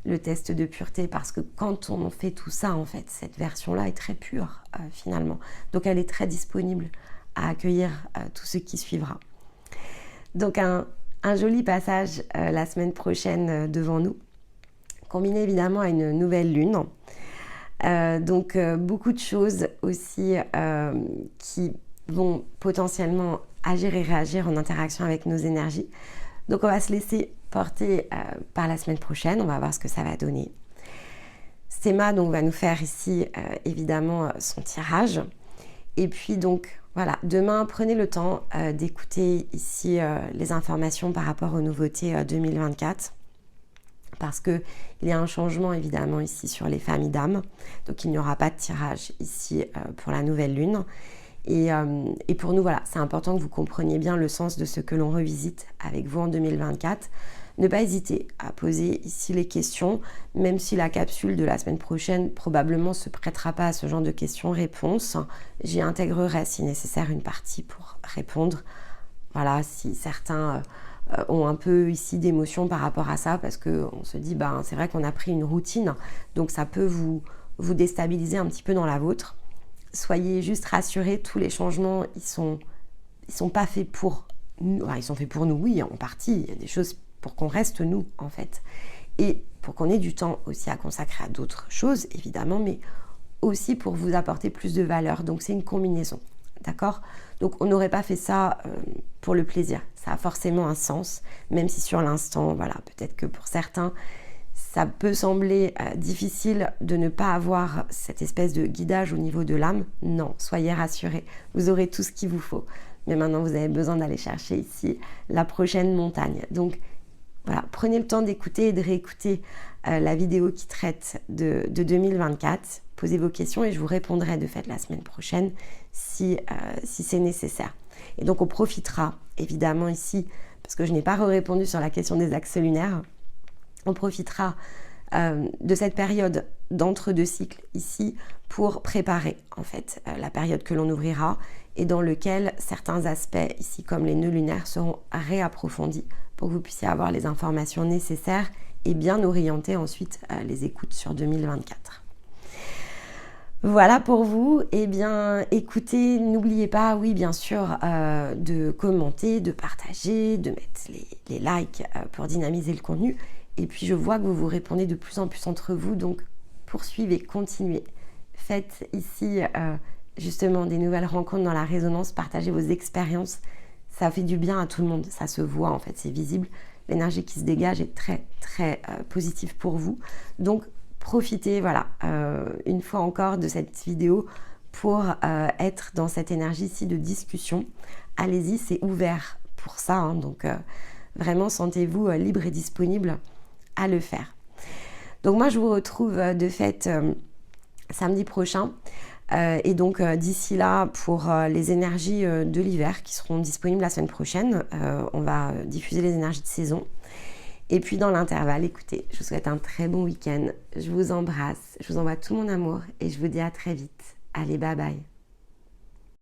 le test de pureté parce que quand on fait tout ça en fait, cette version-là est très pure finalement. Donc elle est très disponible à accueillir tout ce qui suivra. Donc un joli passage la semaine prochaine devant nous, combiné évidemment à une nouvelle lune. Donc beaucoup de choses aussi qui vont potentiellement agir et réagir en interaction avec nos énergies. Donc on va se laisser porter par la semaine prochaine, on va voir ce que ça va donner. Stéma donc va nous faire ici évidemment son tirage. Et puis donc voilà, demain, prenez le temps d'écouter ici les informations par rapport aux nouveautés 2024 parce qu'il y a un changement évidemment ici sur les familles d'âmes. Donc il n'y aura pas de tirage ici pour la nouvelle lune. Et pour nous, voilà, c'est important que vous compreniez bien le sens de ce que l'on revisite avec vous en 2024. Ne pas hésiter à poser ici les questions, même si la capsule de la semaine prochaine probablement ne se prêtera pas à ce genre de questions-réponses. J'y intégrerai si nécessaire une partie pour répondre. Voilà, si certains ont un peu ici d'émotion par rapport à ça, parce qu'on se dit, c'est vrai qu'on a pris une routine, donc ça peut vous déstabiliser un petit peu dans la vôtre. Soyez juste rassurés, tous les changements, ils sont pas faits pour nous. Enfin, ils sont faits pour nous, oui, en partie. Il y a des choses pour qu'on reste nous, en fait. Et pour qu'on ait du temps aussi à consacrer à d'autres choses, évidemment, mais aussi pour vous apporter plus de valeur. Donc, c'est une combinaison, d'accord ? Donc, on n'aurait pas fait ça pour le plaisir. Ça a forcément un sens, même si sur l'instant, voilà, peut-être que pour certains, ça peut sembler difficile de ne pas avoir cette espèce de guidage au niveau de l'âme. Non, soyez rassurés, vous aurez tout ce qu'il vous faut. Mais maintenant, vous avez besoin d'aller chercher ici la prochaine montagne. Donc, voilà, prenez le temps d'écouter et de réécouter la vidéo qui traite de 2024. Posez vos questions et je vous répondrai de fait la semaine prochaine si c'est nécessaire. Et donc, on profitera évidemment ici, parce que je n'ai pas répondu sur la question des axes lunaires, on profitera de cette période d'entre-deux cycles ici pour préparer en fait la période que l'on ouvrira et dans lequel certains aspects, ici comme les nœuds lunaires, seront réapprofondis pour que vous puissiez avoir les informations nécessaires et bien orienter ensuite les écoutes sur 2024. Voilà pour vous. Eh bien, écoutez, n'oubliez pas, oui, bien sûr, de commenter, de partager, de mettre les likes pour dynamiser le contenu. Et puis, je vois que vous vous répondez de plus en plus entre vous, donc poursuivez, continuez. Faites ici justement des nouvelles rencontres dans la résonance, partagez vos expériences. Ça fait du bien à tout le monde, ça se voit en fait, c'est visible. L'énergie qui se dégage est très, très positive pour vous. Donc, profitez, voilà, une fois encore de cette vidéo pour être dans cette énergie ici de discussion. Allez-y, c'est ouvert pour ça, hein, donc vraiment sentez-vous libre et disponible à le faire. Donc moi, je vous retrouve de fait samedi prochain. Et donc d'ici là, pour les énergies de l'hiver qui seront disponibles la semaine prochaine, on va diffuser les énergies de saison. Et puis dans l'intervalle, écoutez, je vous souhaite un très bon week-end. Je vous embrasse, je vous envoie tout mon amour et je vous dis à très vite. Allez, bye bye.